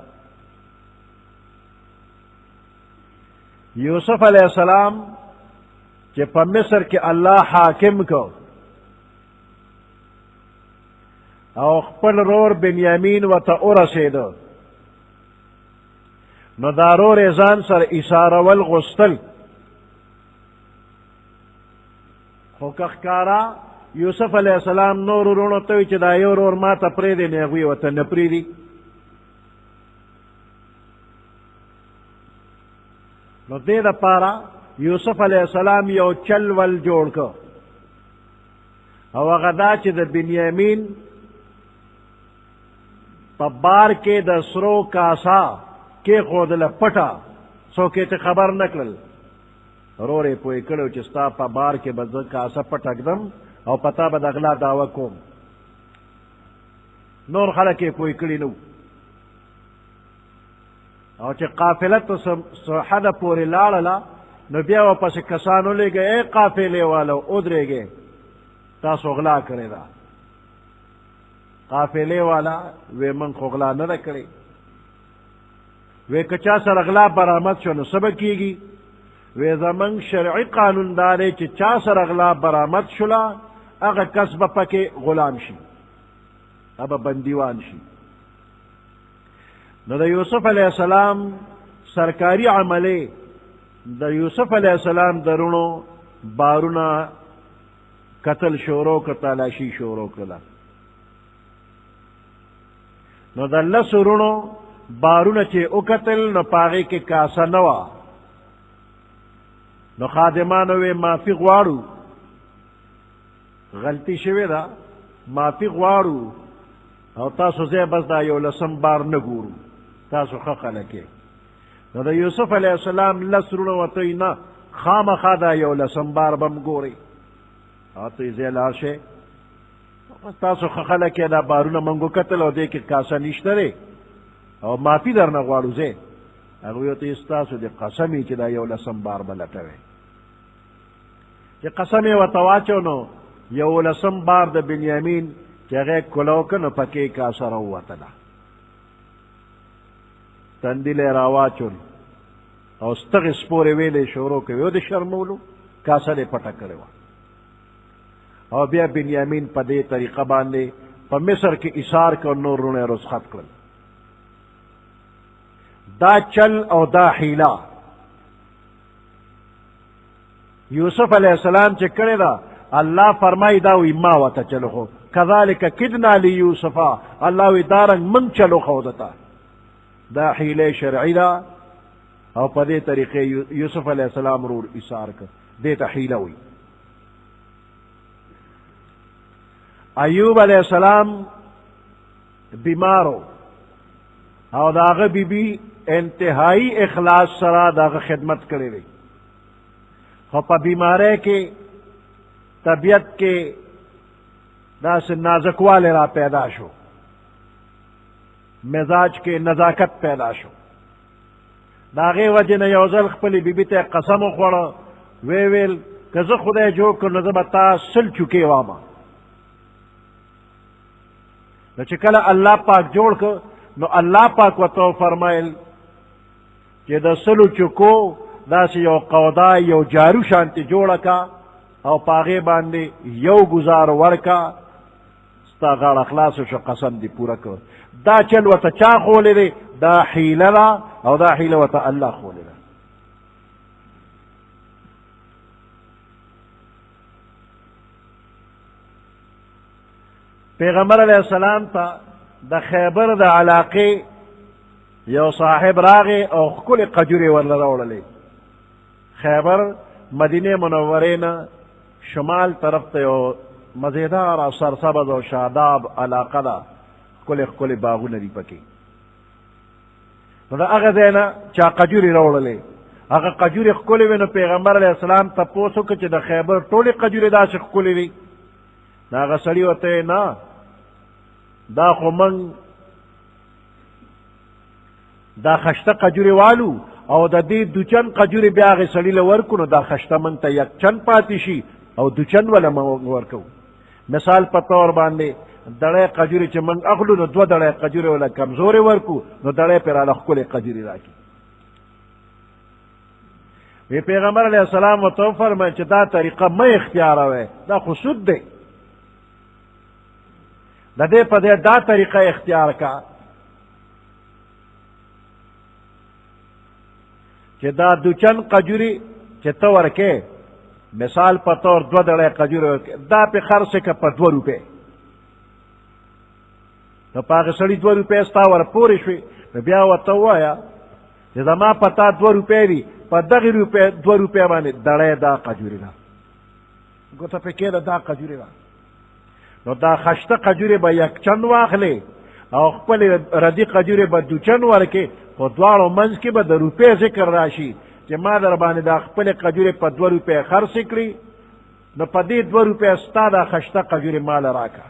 یوسف علیہ السلام چې په مصر کې الله حاکم کو او خپل رور بنیامین ورته ورسېده، نو دا رور یې ځان سره ایسارول غوښتل، خو که ښکارا یوسف علیہ السلام نور ورونو ته وی چې دا یو رور ما ته پرېږدی، نو هغوی ورته نه پرېږدي. نو دې دپاره یوسف علیہ السلام یو چل ول جوړ که، او هغه دا چې د بنیامین په بار کې د سرو کاسا کېښودله پټه، څوک یې خبر نه کړل. رور یې پوه کړی چې ستا په بار کې به زه کاسه پټ اږدم او پتا به د غلا دعوه کوم. نور خلک یې پوه کړي نه، او چې قافله ته څه حده پورې لاړله، نو بیا ورپسې کسان ولېږه، ای قافلې والو ودرېږئ، تاسو غلا کړې ده. قافلې والا وی من خو غلا نه ده کړې. وی که چا سره غلا برآمد شو نو څه به کېږي؟ وی زمونږ شرعي قانون دا دی چې چا سره غلا برآمد شوله هغه کس به پکې غلام شي، هغه بندیوان شي. نو د یوسف علیہ السلام سرکاری عملی د یوسف علیہ السلام درونو بارونه قتل شروع که تلاشی شروع کړه. نو د لسو رونو بارونه چې وکتل نو په هغې کې کاسه نه وه. نو خادمانو وی معافي غواړو، غلطي شوې ده، معافي غواړو، او تاسو ځای بس دا یو لسم بار نه ګورو، تاسو ښه خلک یې. نو د یوسف علیہ السلام لس رونه ورته وایي نه، خامخا دا یو لسم بار به م ګورئ، او ته یې ځای لاړ شئ، تاسو ښه خلک یې، دا بارونه موږ وکتل او دې کې کاسه نشته دی او معافي در نه غواړو ځای. هغوی ورته وایي ستاسو د قسم چې دا یو لسم بار به لټوئ. چې قسم یې ورته واچو نو یو لسم بار د بنیامین چې هغه یې کولو که نو پکې کاسه راووتله، تندیل یې راواچول او ستغې سپورې ویلې شروع کوي، او د شرمولو کاسه دې پټه کړې وه. او بیا بنیامین په دې طریقه باندې په مصر کې ایثار کړ، نور رونه یې رخصت کړل. دا چل او دا حیله یوسف علیہ السلام چې کړې ده، الله فرمایي دا وی ما ورته چلو خو کذلک کدنا لیوسف، الله وی دا رنګ من چلو خو دته. دا حیله شرعي ده او په دې طریقې یوسف علیہ السلام رور ایثار کړ، دې ته حیله وی. ایوب علیہ السلام بیمارو او داغه بیبي انتهایی اخلاص سره داغه خدمت کړی دی، خو په بیماری کې طبیعت کې داسې نازکوالی را پیدا شو، مزاج کې نزاکت پیدا شو. د هغې وجې نه یو ځل خپلې بیبي ته قسم وخوړه، وی ویل که زه خدای جوړ کړ نو زه به تا سل چوکې وامه. نو چې کله الله پاک جوړ کړ نو الله پاک ورته فرمایل چې د سلو چوکو داسې یو قودا یو جارو شانتې جوړه کا او په هغې باندې یو ګزار ورکا، ستا غاړه خلاصه شو، قسم دې پوره کړ. دا چل ورته چا خولی دی؟ دا حیله ده او دا حیله ورته الله خولی ده. پیغمبر علیہ السلام ته د خیبر د علاقې یو صاحب راغی او ښکلې قجورې ورله راوړلې. خیبر مدینه منورې نه شمال طرف ته یو مزیدار او سرسبز او شاداب علاقه ده، ښکلې ښکلې باغونه دي پکې. نو د هغه ځای نه چا قجورې راوړلې، هغه قجورې ښکلې وې. نو پیغمبر علیه السلام تپوس وکړه چې د خیبر ټولې قجورې داسې ښکلې دي؟ نو هغه سړي ورته نه، دا خو موږ دا خشته قجورې والو او د دې دوچن قجورې بیا هغې سړي له ورکو، نو دا خشته موږ ته یک چن پاتې شي او دوچن وله موږ ورکو. مثال په طور باندې دړی قجورې چې موږ اخلو نو دوه دړی قجورې وله کمزورې ورکو، نو دړی پرې راله ښکلې قجورې راکړي. وی پیغمبر علیہ السلام ورته وفرمایل چې دا طریقه مه اختیاروئ، دا خو سود دی، د دې په دې دا طریقه اختیار کا چې دا دوچن قجوري چې ته ورکې، مثال په طور 2 دړۍ قجوري ورکې، دا پې خرڅ که په 2 روپۍ، نو په هغې سړي 2 روپۍ ستا ورپورې شوې، نو بیا ورته ووایه چې زما په تا 2 روپۍ دي، په دغې 2 روپۍ باندې دړۍ دا قجوري ده، ګوته پې کېده دا قجوري ده. نو دا خشته قجوري به یکچند واخلې او خپلې ردي قجوري به دوچند ورکې، خو دواړو منځ کې به د روپۍ ذکر راشي چې ما در باندې دا خپلې قجوري په 2 روپۍ خرڅې کړي، نو په دې 2 روپۍ ستا دا خشته قجوري ماله راکړه.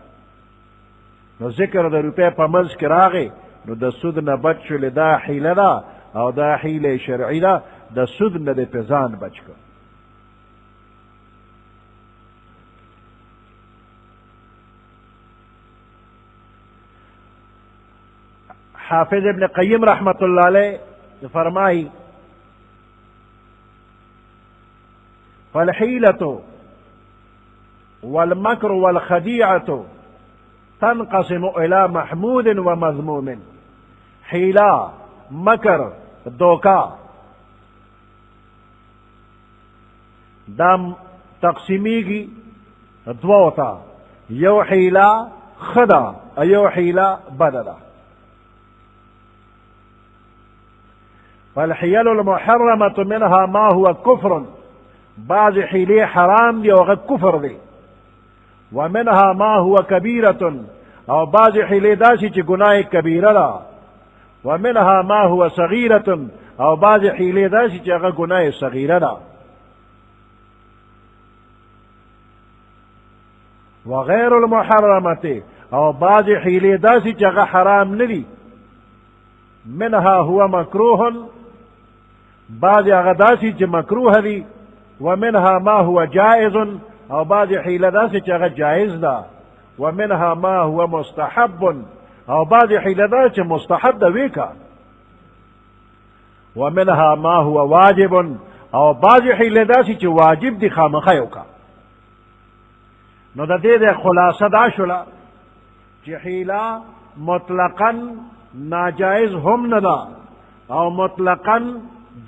نو ذکر د روپۍ په منځ کې راغی، نو د سود نه بچ شولې، دا حیله ده او دا حیله شرعي ده، د سود نه دې پې ځان بچ کړ. حافظ ابن قیم رحمت اللہ علیہ فرمائی فالحیلة والمکر والخدیعة تنقسم الى محمود ومذموم. حیلہ، مکر، دوکا دا تقسیمیگی دو تا، یو حیلہ خدا ایو حیلہ بددا. فالحيل المحرمة منها ما هو كفر، بعض حيلي حرام دي وغد كفر دي، ومنها ما هو كبيرة او بعض حيلي داسي چه گناه كبيرة دا، ومنها ما هو صغيرة او بعض حيلي داسي چه اغا گناه صغيرة دا. وغير المحرمة او بعض حيلي داسي چه اغا حرام ندي، منها هو مكروه، بعض اغداسي چه مکروه دی، ومنها ما هو جائز او بعض حیله داسي چه جائز دا، ومنها ما هو مستحب او بعض حیله داسي چه مستحب دا ویکا، ومنها ما هو واجب او بعض حیله داسي چه واجب دی خامخیو کا. نو دا دې خلاصه دا شولا چې حیله مطلقا ناجائز هم ندا او مطلقا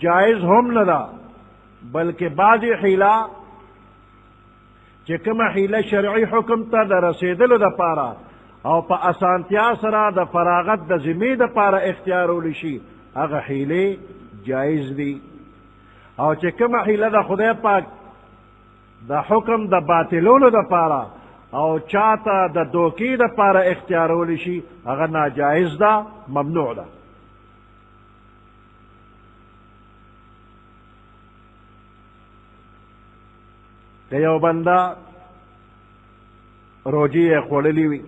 جائز هم ندا، بلکہ بعض حیلہ چې کومه حیله شرعي حکم ته د رسیدلو د پاره او په اسانتیا سره د فراغت د ذمې د پاره اختیارول شي، هغه حیله جائز دي. او چې کومه حیله د خدای پاک د حکم د باطلولو د پاره او چاته د دوکې د پاره اختیارول شي، هغه ناجائز ده، ممنوع ده. که یو بنده روجی خوړلی وي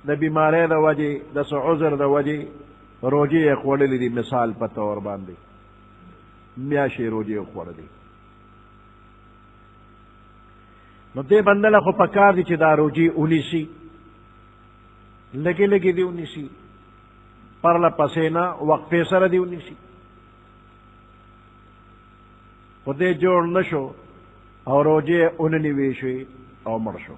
د بیماری د وجې د څه عذر د وجې روجی خوړلی دي، مثال په طور باندې میاشتې روجی خوړلی، نو دې بنده له خو پکار دي چې دا روجی ونیسي، لږې لږې دې ونیسي، پرله پسې نه وقفې سره دې ونیسي. خو دې جوړ نشو او روجې اوننیوې شوې او مړ شو،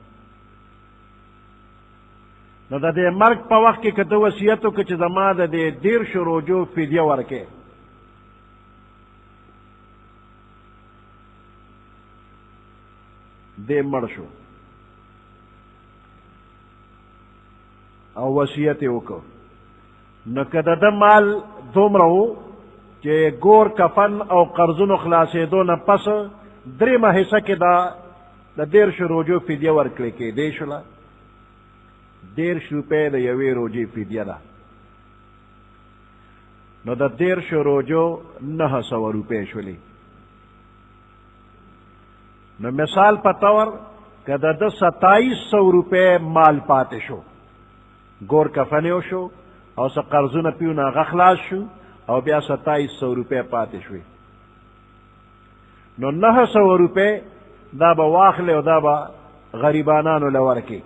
نو د دې مرګ په وخت کې که ته وصیت وکړې چې زما د دې 13 روجو فدیه ورکې، دې مړ شو او وصیت یې وکړ، نو که د ده مال دومره و چې ګور کفن او قرضونو خلاصېدو نه پس 3 حصه کې دا د 13 روجو فدیه ورکړې کېدی شوله. 13 روپۍ د یوې روجې فدیه ده، نو د 13 روجو 900 روپۍ شولې. نو مثال په طور که د 2700 روپۍ مال پاتې شو، ګور کفن یې وشو او څه قرضونه پیونه هغه خلاص شو او بیا 2700 روپۍ پاتې شوې، نو 900 روپۍ دا به واخلې او دا به غریبانانو له ورکې.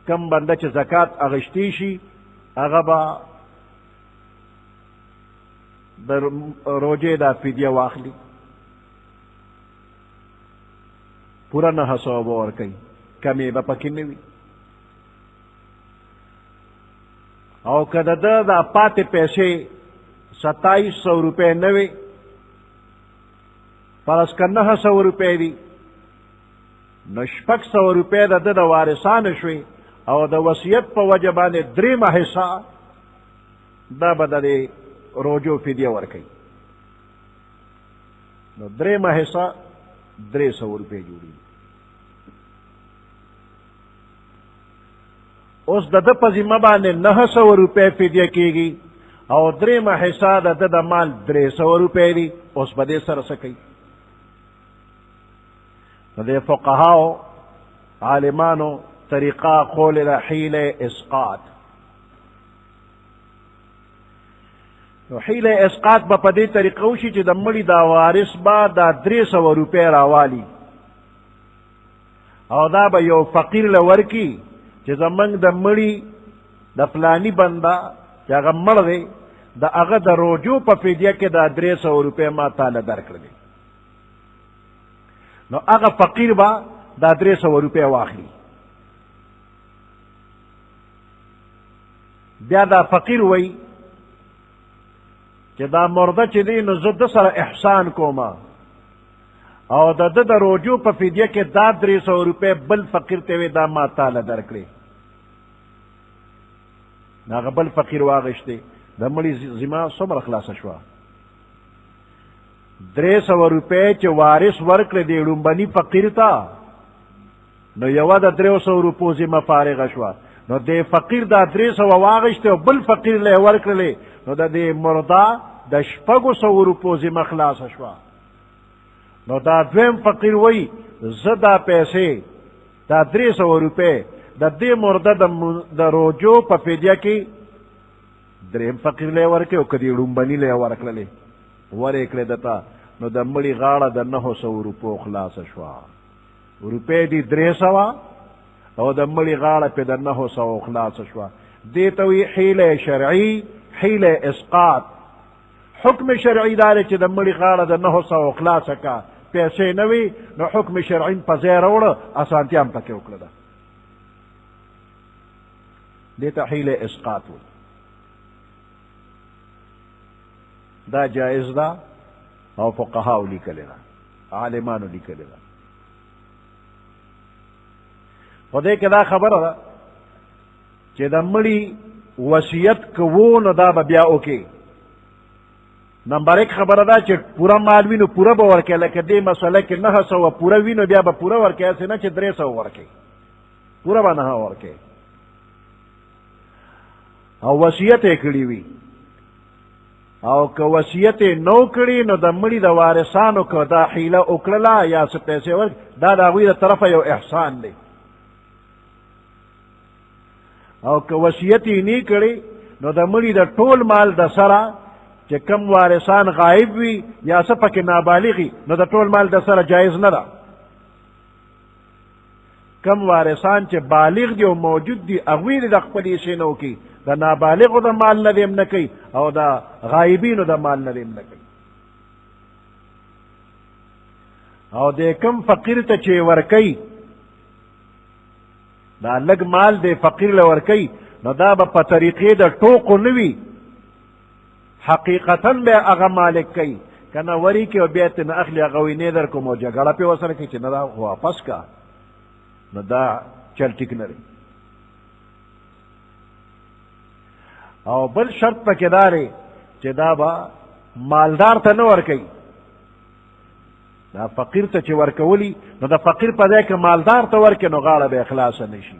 کم بنده چې زکات اغشتی شي هغه به د روجې دا فدیه واخلي پوره 900 به ورکوي کمې به پکې نه وي او که د ده دا پاتې پیسې 2700 روپۍ نه وي فرض که 900 روپۍ دي نو 600 روپۍ د ده د وارثانو شوي او د وصیت په وجه باندې 3 حصه دا به د روجو فدیه ورکوي نو 3 حصه 300 روپۍ جوړي اوس د ده په ذمه باندې 900 روپۍ فدیه کېږي او 3 حصه د ده د مال 300 روپۍ دي اوس به دې سره څه کوي نو د فقهاو عالمانو طریقه قول ده حیله اسقاط نو حیله اسقاط به په دې طریقه وشي چې د مړي دا وارث به دا 300 روپۍ راوالي او دا به یو فقیر له ورکي چې زمونږ د مړي د فلانی بنده چې هغه مړ دی د هغه د روجو په فدیه کې دا 300 روپۍ ما تاله درکړلې نو هغه فقیر به دا 300 روپۍ واخلي بیا دا فقیر وای چې دا مرده چې دی نو زه د سره احسان کوم او د ده د روجو په فدیه کې دا 300 روپۍ بل فقیر ته وی دا ما تاله درکړې هغه بل فقیر واغشتې د مړي ذمه څومره خلاصه شوه 300 روپۍ چې وارث ورکړې دی ړومبني فقیر ته نو یوه د 300 روپو ذمه فارغه شوه نو د فقیر دا 300 واغشتې او بل فقیر له یې ورکړلې نو د دې مرده د 600 روپو ذمه خلاصه شوه نو دا دویم فقیر وای زه دا پیسې دا 300 روپۍ د دې مرده د روجو په فدیه کې دریم فقیر له یې ورکړې او که دې ړومبني له یې ورکړلې ورې کړې دته نو د مړي غاړه د 900 روپو خلاصه شوه روپۍ دي 300 او د مړي غاړه پې د 900 خلاصه شوه دې ته وایي حیله شرعي حیله اسقاط حکم شرعي دا دی چې د مړي غاړه د 900 خلاصه کا پیسې نه وي نو حکم شرعي په ځای راوړه اسانتیا هم پکې وکړه دې ته حیله اسقاط وایي دا جائز ده او فقهاو لیکلی ده عالمانو لیکلی ده خو دې کې دا خبره ده چې د مړي وصیت کوو نو دا به بیا وکړي نمبر 1 خبره ده چې پوره مال وي نو پوره به ورکړي لکه دې مسله کې 900 پوره وي نو بیا به پوره ورکړي هسې نه چې 300 ورکړي پوره به 9 ورکړي او وصیت یې کړي وي او که وصیت یې نو کړي نو د مړي د وارثانو که دا حیله وکړله یا څه پیسې ورکړي دا د هغوی د طرفه یو احسان دی او که وصیت یې نه کړي نو د مړي د ټول مال د سره چې کم وارثان غایب وي یا څه پکې نابالغي نو د ټول مال د سره جایز نه ده کم وارثان چې بالغ دي او موجود دي هغوی د خپلې حصې نه وکړي د نابالغو د مال نه دې هم نه کوي او د غایبینو د مال نه دې هم نه کوي او د کم فقیر ته چې ورکوي دا لږ مال د فقیر له ورکوي نو دا به په طریقې د ټوقو نه وي حقیقتا به هغه مالک کوي که نه وري کې او بیا ترې نه اخلي هغه وایي نه در کوم او جګړه پې ورسره کوي چې نه دا واپس کا نو دا چل ټیک نه دی او بل شرط پکې دا دی چې دا به مالدار ته نه ورکوي دا فقیر ته چې ورکولی نو د فقیر په ځای کې مالدار ته ورکړي نو غاړه به خلاصه نه شي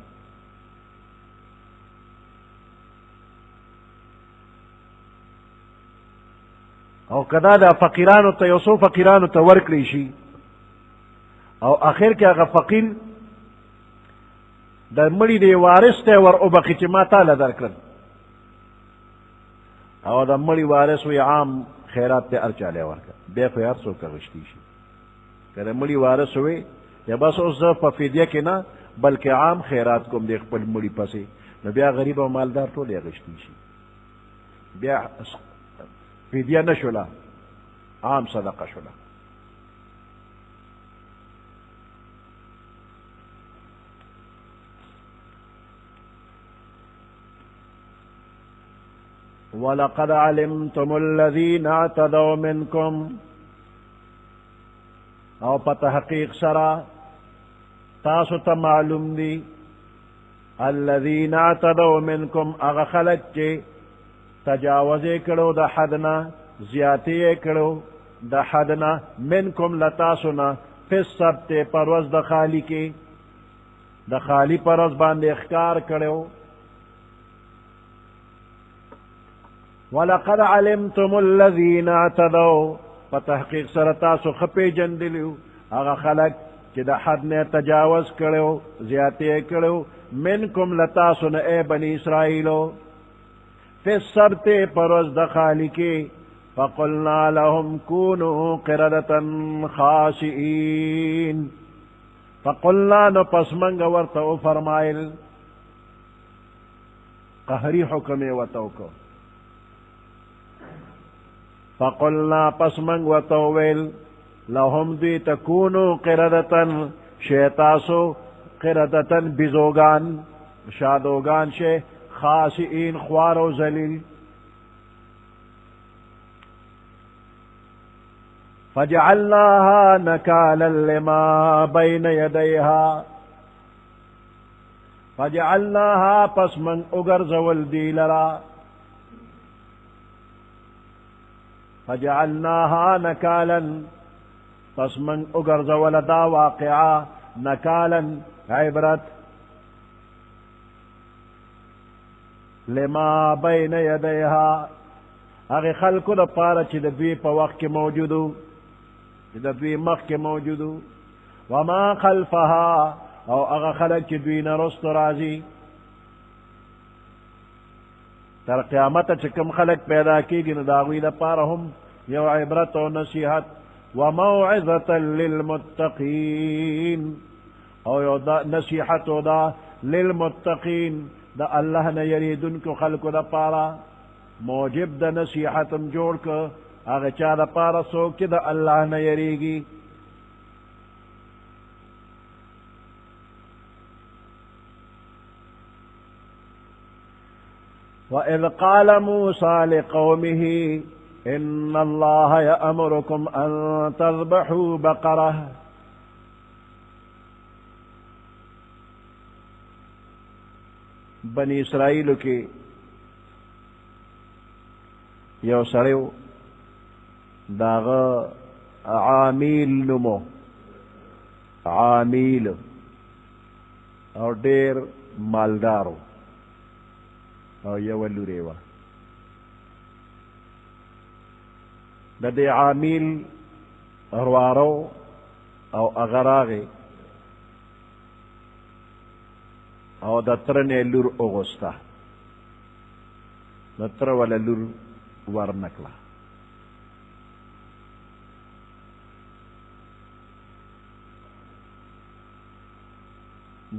او کدا د فقیرانو ته یو څو فقیرانو ته ورکړی شي او اخر کې هغه فقیر د مړي د وارث ته ور وبخي چې ما تاله درکړل او د مړي وارث وي عام خیرات ته ارچاله ورکړه بیا خو هر څوک غشتي شي که د مړي وارث وي یا بس اوس زه په فدیه کې نه بلکې عام خیرات کوم د خپل مړي پسې نو بیا غریب او مالدار ټول یې غشتي شي بیا فدیه نشوله، عام صدقه شوله. وَلَقَدْ عَلِمْتُمُ الَّذِينَ اعْتَدَوْا مِنْكُمْ، او په تحقیق سره تاسو ته معلوم دي الذین اعتدوا منکم، هغه خلک چې تجاوز یې کړو د حد نه، زیاتی یې کړو د حد نه، منکم له تاسو نه، فی السبت په ورځ د خالی کې، د خالی په ورځ باندې ښکار کړو. ولقد علمتم الذین اعتدوا، په تحقیق سره تاسو ښه پېژندلي هغه خلک چې د حد نه تجاوز کړو، زیاتی یې کړو، منکم له تاسو نه ای بني اسرائیلو، فی السبت په ورځ د خالی کې، فقلنا لهم كونوا قردة خاسئین، فقلنا نو پس منگا ورته او فرمایل، قهری حکم یې ورته وکړ، فقلنا پس منگ ورته وویل لهم دوی تکونو قردتن، شیطاسو قردتن بیزوگان، شادوگان شے، خاسئین خوار و ذلیل. فجعلناها نکالا لما بین یدیها، فجعلناها پس من اگرزول دی لرا، فجعلناها نکالا پس من اگرزول دا واقعا، نکالا عبرت، لما بین یدیها اغی خلقو دا پارا چی دا دوی پا وقت کی موجودو، چی دا دوی مخ کی موجودو، وما خلفها او اغا خلق چی دوی نرست رازی، تر قیامت چکم خلق پیدا کی گی نداغوی دا پارا هم یو عبرت و نصیحت، وموعظة للمتقین او یو دا نصیحت و دا للمتقین، دا اللہ نے یریدن کو خلق دا پارا، موجب دا نصیحتم جوڑ کو آگے چا دا پارا سوک چی دا اللہ نے یریگی. وَإِذْ قَالَ مُوسَى لِقَوْمِهِ إِنَّ اللَّهَ يَأْمُرُكُمْ أَن تَذْبَحُوا بَقَرَةً، بنی اسرائیلو کی یو سریو داغ عامیل نمو، عامیل اور دیر مالدارو او you لوریوا the the عامیل روارو O اغراغی O the ترنے lower اغسطا، دا تر والا لور ورنکلا.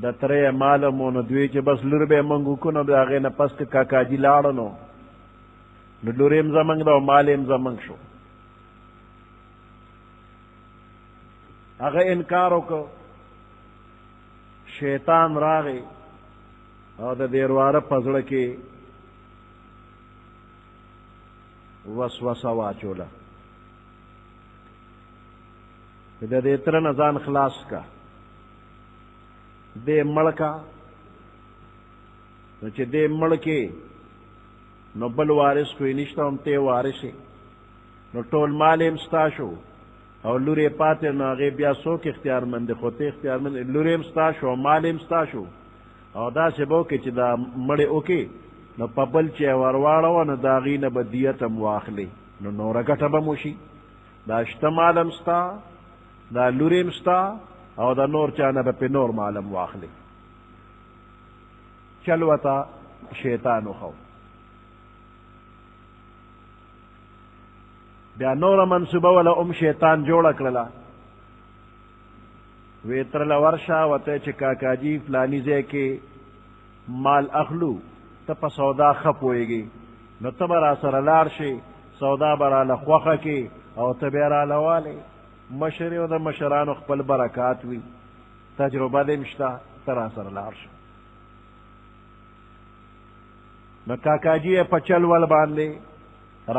دا ترے معلومونو دوی چی بس لور بے منگو کنو دا غینا پس که کاکا جی لارنو نو لوریم زمنگ دا و مالیم زمنگ شو. اگه انکارو که شیطان راغی او د دیرواره پزړه کې وسوسه واچوله، د دې تر نه ځان خلاص کا، دې مړ کا، نو چې دې مړ کې نو بل وارث کوئی نشته، هم ته وارث نو ټول مال یې ستا شو او لور یې پاتې، نو هغې بیا څوک اختیارمند دی؟ خو ته اختیارمند، لور یې ستا شو مال یې ستا شو، او داسې به وکړې چې دا مړې وکړې نو په بل چې یې ور واړوه نو د هغې نه به دیت هم واخلې، نو نوره ګټه به مو شي. دا شته مال هم ستا، دا لور هم ستا، او دا نور چا نه به پې نور مال هم واخلې. چل ورته شیطان وښو. بیا نوره منصوبه وله ام شیطان جوړه کړله، وی ترله ورشه ورته چې کاکاجي فلاني ځای کې مال اخلو، ته په سودا ښه پوهېږې، نو ته به را سره لاړ شې، سودا به راله خوښه کې او ته بیا راله والې مشر او د مشرانو خپل برکات وي تجربه دې شته ته راسره لاړ شه نو کاکاجي یې په چل ول باندې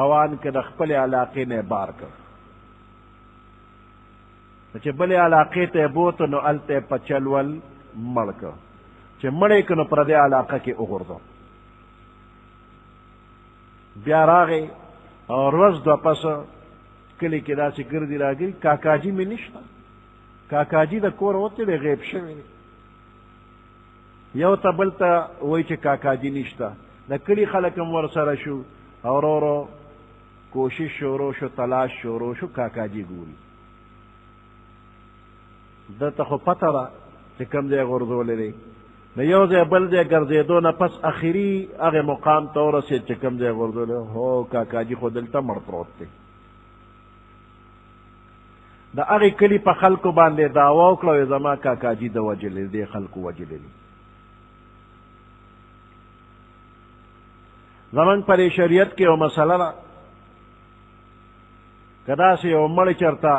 روان که د خپلې علاقې نه بار کړ چې بلې علاقې ته یې بوته نو هلته یې په چل ول مړ کړ چې مړ یې که نو پردې علاقه کې وغورځو بیا راغی او ورځ دوه پسه کلي کې داسې ګرځي راګري کاکاجي مې نشته کاکاجي د کور وتې دی غیب شوی دی یو ته بل ته وایي چې کاکاجي نشته د کلي خلک هم ورسره شو او ورو ورو کوشش شروع شو تلاش شروع شو کاکاجي ګوري ده ته خو پته ده چې کوم ځای غورځولی دی د یو ځای بل ځای ګرځېدو نه پس اخري هغې مقام ته ورسېد چې کوم ځای غورځولی هو کاکاجي خو دلته مړ پروت دی د هغې کلي په خلکو باندې دعوا وکړه زما کاکاجي د وجلی دی خلکو وجلی دی زمونږ په دې شریعت کې یو مسله ده که داسې یو مړی چېرته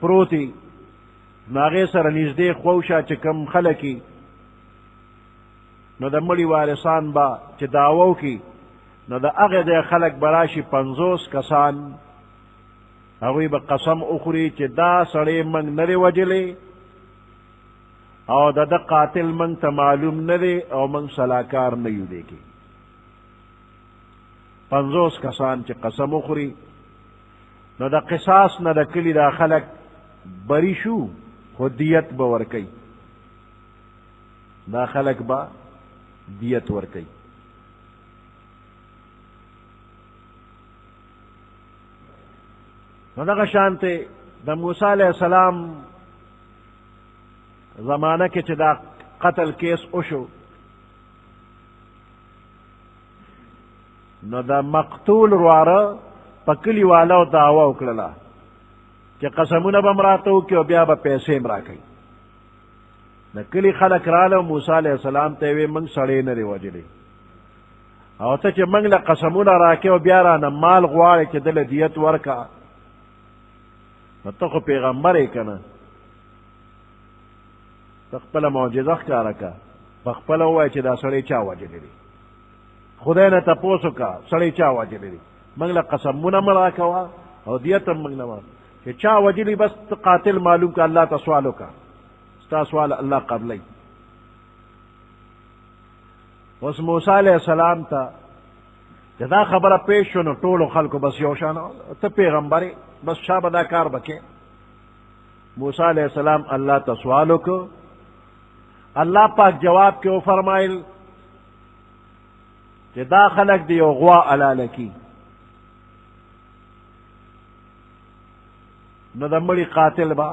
پروت وي نو هغې سره نږدې خوشه چې کوم خلک وي نو د مړي وارثان به چې دعوه وکړي نو د هغې ځای خلک به راشي 50 کسان هغوی به قسم اخوري چې دا سړی موږ نه دی وجلی او د ده قاتل موږ ته معلوم نه دی او موږ سلاکار نه یو دی کې 50 کسان چې قسم اخوري نو د قصاص نه د کلي دا خلک بری شو خو دیت به ورکوي دا خلک به دیت ورکوي نو دغه شانته د موسی علیه السلام زمانه کې چې دا قتل کیس وشو نو د مقتول واره په کلي والو دعوه وکړله چې قسمونه به م راته وکړي او بیا به پیسې م راکوي د کلي خلک راله موسی علیه السلام ته یې ویې موږ سړی نه دی وجلی او ته چې موږ له قسمونه راکې او بیا رانه مال غواړې چې دله دیت ورکه نو ته خو پیغمبر یې که نه ته خپله معجزه ښکاره که په خپله ووایه چې دا سړی چا وجلی دی خدای نه تپوس وکړه سړی چا وجلی دی موږ له قسمونه م راکوه او دیت هم موږ نه چې چا وجلی بس قاتل معلوم که الله ته سوال وکړه ستا سوال الله قبلی اوس موسی علیه السلام ته چې دا خبره پیش شو نو ټولو خلکو بس یو شان ته پیغمبر بس شا به دا کار بکې موسی علیه السلام الله ته سوال وکړو الله پاک جواب کې وفرمایل چې دا خلک دی یو غوا حلاله کی نو د مړي قاتل به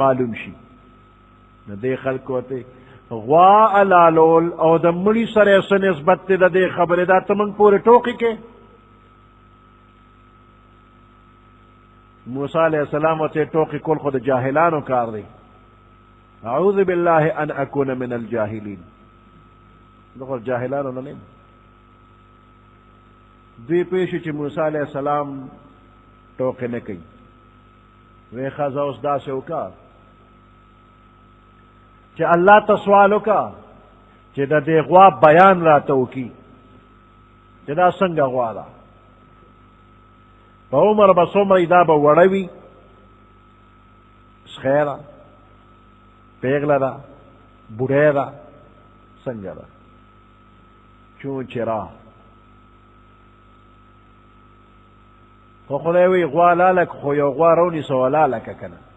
معلوم شي نو دې خلکو ته غوا حلالول او د مړي سره څه نسبت دی د دې خبرې دا ته موږ پورې ټوکې کې موسی علیہ السلام ته ټوکې کول خو د جاهلانو کار دی اعوذ بالله ان اکون من الجاهلین دغه جاهلانو نه دوی پېښې چې موسی علیہ السلام ټوکې نه کوي وی ښځه اوس داسې وکړه چې الله ته سوال وکړه چې د دې غوا بیان راته وکړي چې دا څنګه غوا ده په عمر به څومره دا به وړه وي سخی ده پیغله ده بوډۍ ده څنګه ده چون چرا خو خدای وی غوا لالک خو یو غوا رونیسه ولالکه که نه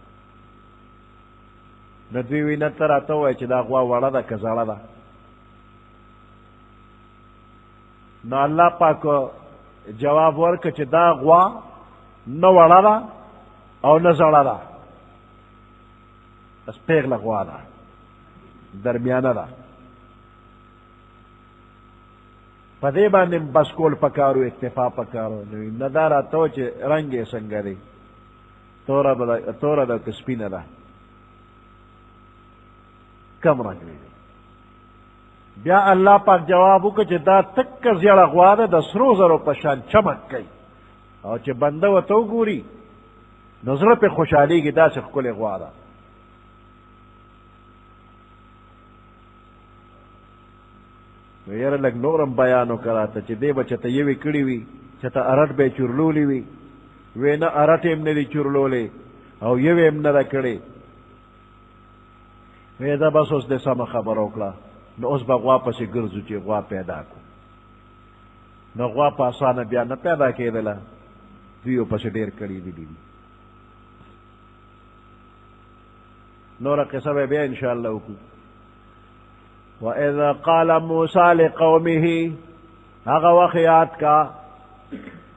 نو دوی وی نه ته راته ووایه چې دا غوا وړه ده که زړه ده نو الله پاک جواب ورکړه چې دا غوا نه وړه ده او نه زړه ده بس پیغله غوا ده درمیانه ده په دې باندې بس کول پکارو اکتفا پکارو نه دا راته و چې رنګ یې څنګه دی توره ده که سپینه ده کم رنګ دی بیا الله پاک جواب وکړه چې دا تکه زیړه غوا ده د سرو زرو په شان چمک کوي او چې بنده ورته وګوري نو زړه پې خوشحالېږي داسې ښکلې غوا ده. نو یاره لږ نورم بیان وکړه راته چې دی به چېته یوې کړي وي چېته ارټ به یې چورلولي وي وی نه ارټ یې هم نه دي چورلولی او یوې هم نه ده کړې. وی دا بس اوس دې سمه خبره وکړه نو اوس به غوا پسې ګرځو چې غوا پیدا کړو. نو غوا په اسانه بیا نه پیدا کېدله دوی پسې ډېر کړي دي. نوره قصه به بیا انشاءالله وکړو. وَإِذْ قَالَ مُوسَى لِقَوْمِهِ هغه وخت یاد کا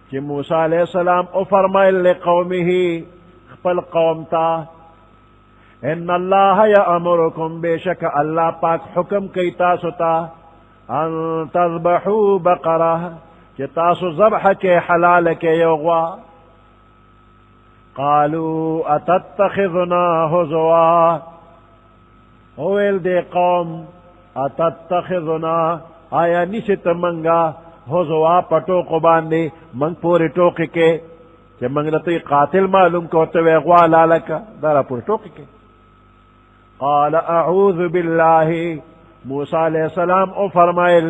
چې موسی علیہ السلام او فرمایل لقومه خپل قوم ته ان الله یأمرکم بشک الله پاک حکم کوي تاسو ته ان تذبحوا بقره چې تاسو ذبح کې حلال کې یو غوا. قالوا اتتخذنا هزوا ویل دی قوم اتتخذنا آیا نشت منگا هزوا پټوکو باندې منگ پوری ټوکی کې چې منگ نتوی قاتل معلوم کوته وی غوا لالکا دارا پوری ټوکی کې. قال اعوذ بالله موسی علیہ السلام او فرمائل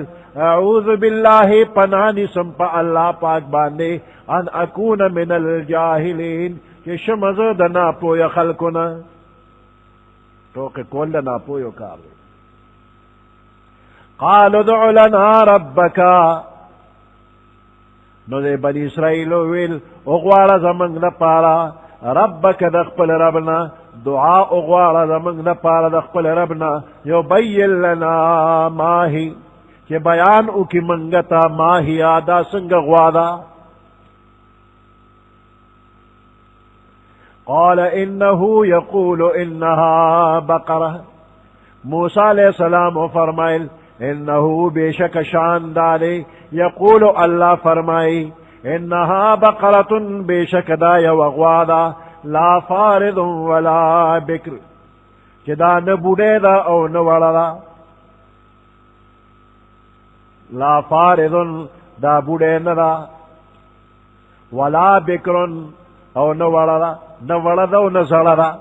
اعوذ بالله پنانی سم پا اللہ پاک باندې ان اکون من الجاہلین کہ شمز د ناپوی خلقنا ټوکی کول د ناپویو کار دی. قالوا ادع لنا ربك نو دے بنی اسرائیل ویل اغوار زمنگ نپارا ربک دخپل ربنا دعا اغوار زمنگ نپارا دخپل ربنا یبین لنا ماہی کہ بیان او کی منگتا ماہی آدھا سنگ غوادا. قال انہو یقول انہا بقرہ موسیٰ علیہ السلام فرمائل انہو بے شک شاندارے یقول اللہ فرمائی انہا بقرتن بے شک دا یوغوادا لا فارض ولا بکر چدا نبوڑے دا او نوڑا لا فارض دا بوڑے ندا ولا بکرن او نوڑا دا او نزڑا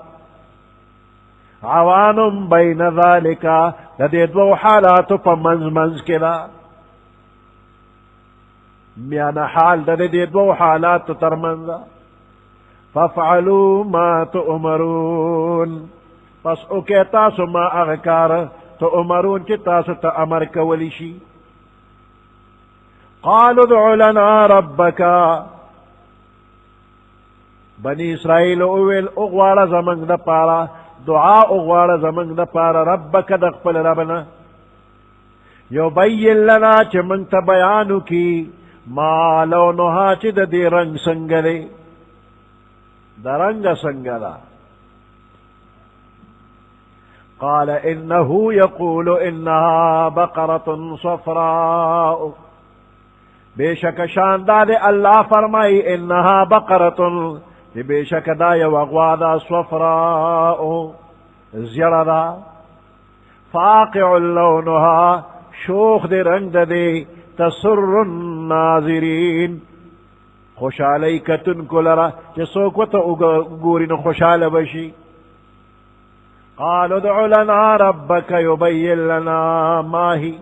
عوانم بین ذالکا دا دے دو حالاتو پا منز کے دا میانا حال دا دے دو حالاتو تر منزا. فافعلوا ما تؤمرون پس اوکے تاسو ما اغکار تؤمرون چی تاسو تا امر کولی شی. قالوا ادع لنا ربکا بنی اسرائیل اویل اغوار زمنگ دا پارا دعا اغوار زمنگ دا پارا ربک دخپل ربنا یبین لنا چی منگ تا بیانو کی ما لونها چی دا دی رنگ سنگلے دا رنگ سنگلا. قال انہو یقول انہا بقرت صفراء بے شک شاندار اللہ فرمائی انہا بقرتن بے شک دا یو اغوادا صفراء زیردا فاقع لونها شوخ دے رنگ دے تسر الناظرین خوشحالی کتن کو لرا چی سوکوتا گورین خوشحال بشی. قالوا ادع لنا ربک یبین لنا ماہی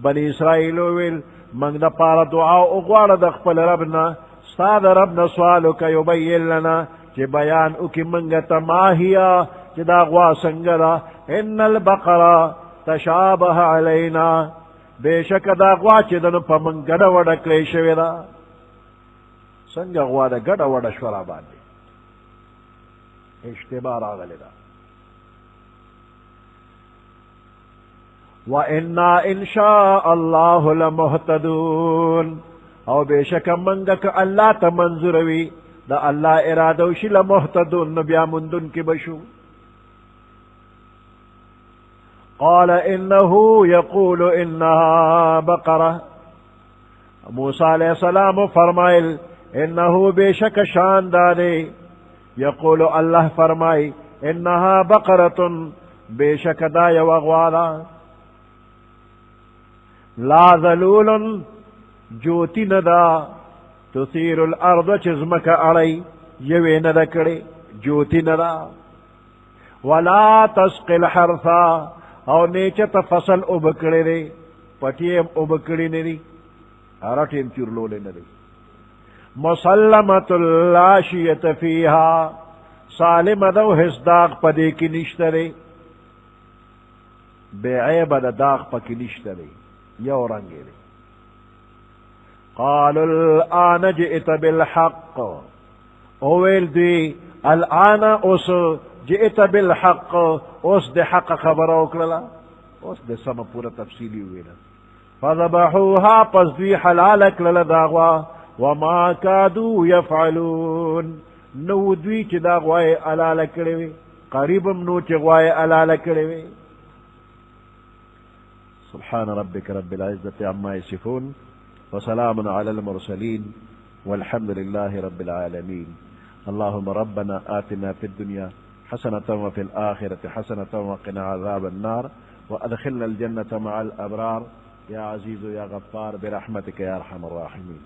بنی اسرائیل ویل منگ دا پارا دعا اغوار دخپل ربنا استاد ربنا سوالو کا یبین لنا چی بیان اکی منگتا ماہیا چی دا غوا سنگلا ان البقرہ تشابہ علینا بے شک دا غوا چی دنو پا من گڑا وڑا کلیشوی دا سنگا غوا دا گڑا وڑا شورا باندی اشتبار آگلی دا. وَإِنَّا إِن شَاءَ اللَّهُ لَمُهْتَدُونَ او بے شک منگک اللہ تا منظروی دا اللہ ارادوشی لمحتدون نبیا مندن کی بشو. قال انہو یقول انہا بقرہ موسیٰ علیہ السلام فرمائل انہو بے شک شاندارے یقول اللہ فرمائی انہا بقرتن بے شک دا یوغوالا لا ذلول جوتی ندا تثير الارض چزمک اڑی یوی ندا کڑی جوتی ندا ولا تسقي الحرثا او نیچت فصل ابکڑی دی پٹیم ابکڑی ندی ارٹیم چرلولی ندی مسلمت لا شیت فیہا سالم دو حس داغ پدی کی نشتری بے عیب دا داغ پا کی نشتری یو رنگی دی قالوا الآن جئت بالحق اویل دی الآن اس جئت بالحق اس دے حق خبر اوکرلا اس دے سم پورا تفصیلی ہوئینا فذبحوها پس دوی حلالک للداغوا وما كادوا يفعلون نو دوی چی داغوائی علالا کروی قریبم نو چی غوائی علالا کروی سبحان ربك رب العزة عما يصفون وسلام على المرسلين والحمد لله رب العالمين اللهم ربنا آتنا في الدنيا حسنة وفي الآخرة حسنة وقنا عذاب النار وأدخلنا الجنة مع الأبرار يا عزيز يا غفار برحمتك يا أرحم الراحمين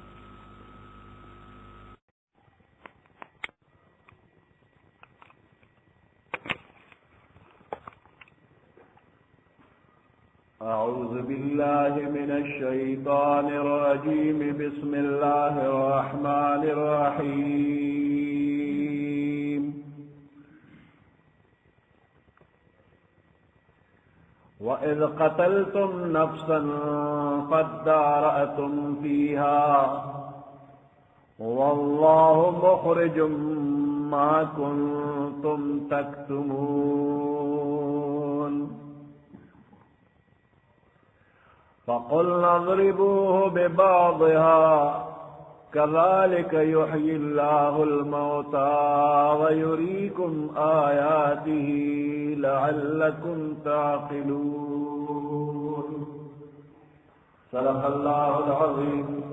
أعوذ بالله من الشيطان الرجيم بسم الله الرحمن الرحيم وإذ قتلتم نفسا فادارأتم فيها والله مخرج ما كنتم تكتمون فقلنا اضربوه ببعضها كذلك يحيي الله الموتى ويريكم آياته لعلكم تعقلون صدق الله العظيم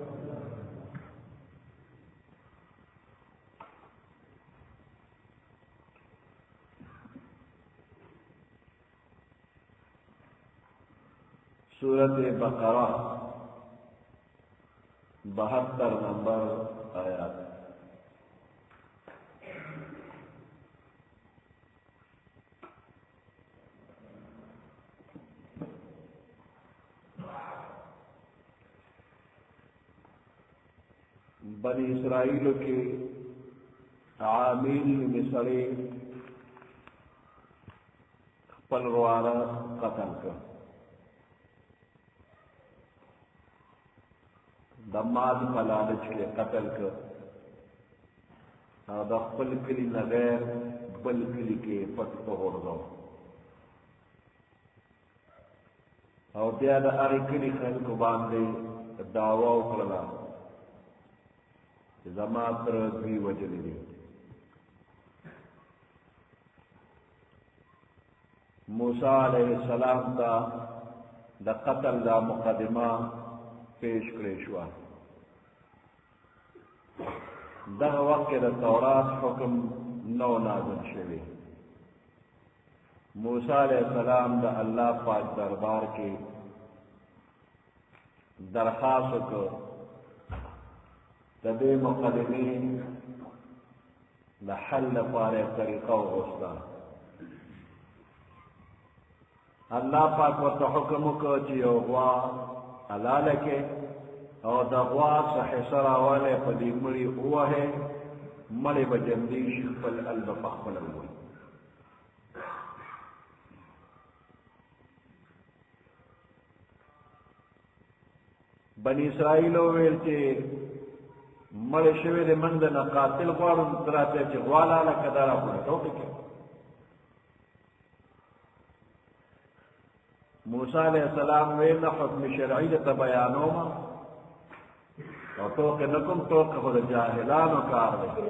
سورة بقرہ 72 نمبر آیات بنی اسرائیل کے عامل مصری پلوارا قتل کر دماد فلالچ کے قتل کر دا خپل کلی نغیر بل کلی کے پت پہوڑ دو او بیا دا اری کلی خلق باندے دعوی اکڑلا زما تر دوی وجلی دی موسیٰ علیہ السلام دا دا قتل دا مقدمہ پیش کریشوا دا وقت دا تورات حکم نو نازل شوی موسیٰ علیہ السلام دا اللہ پاک دربار کی درخواست کو دا دے مقدمین دا حل پارے طریقہ و غسطہ اللہ پاک وقت حکم کو چیو غوا حلال کے اور دا غوا سحسر والے پدی مڑی ہوا ہے مڑی بجندیش فل البفخفل ہوئی بنی اسرائیلو ویلتے مڑی شوی دے مندنا قاتل غوارن تراتے چی غوالا لکدارا پڑا توقی کے موسیٰ علیہ السلام ویلنا حکم شرعی تا بیانوما اور توقع نکم توقع خود جاہلانو کار دے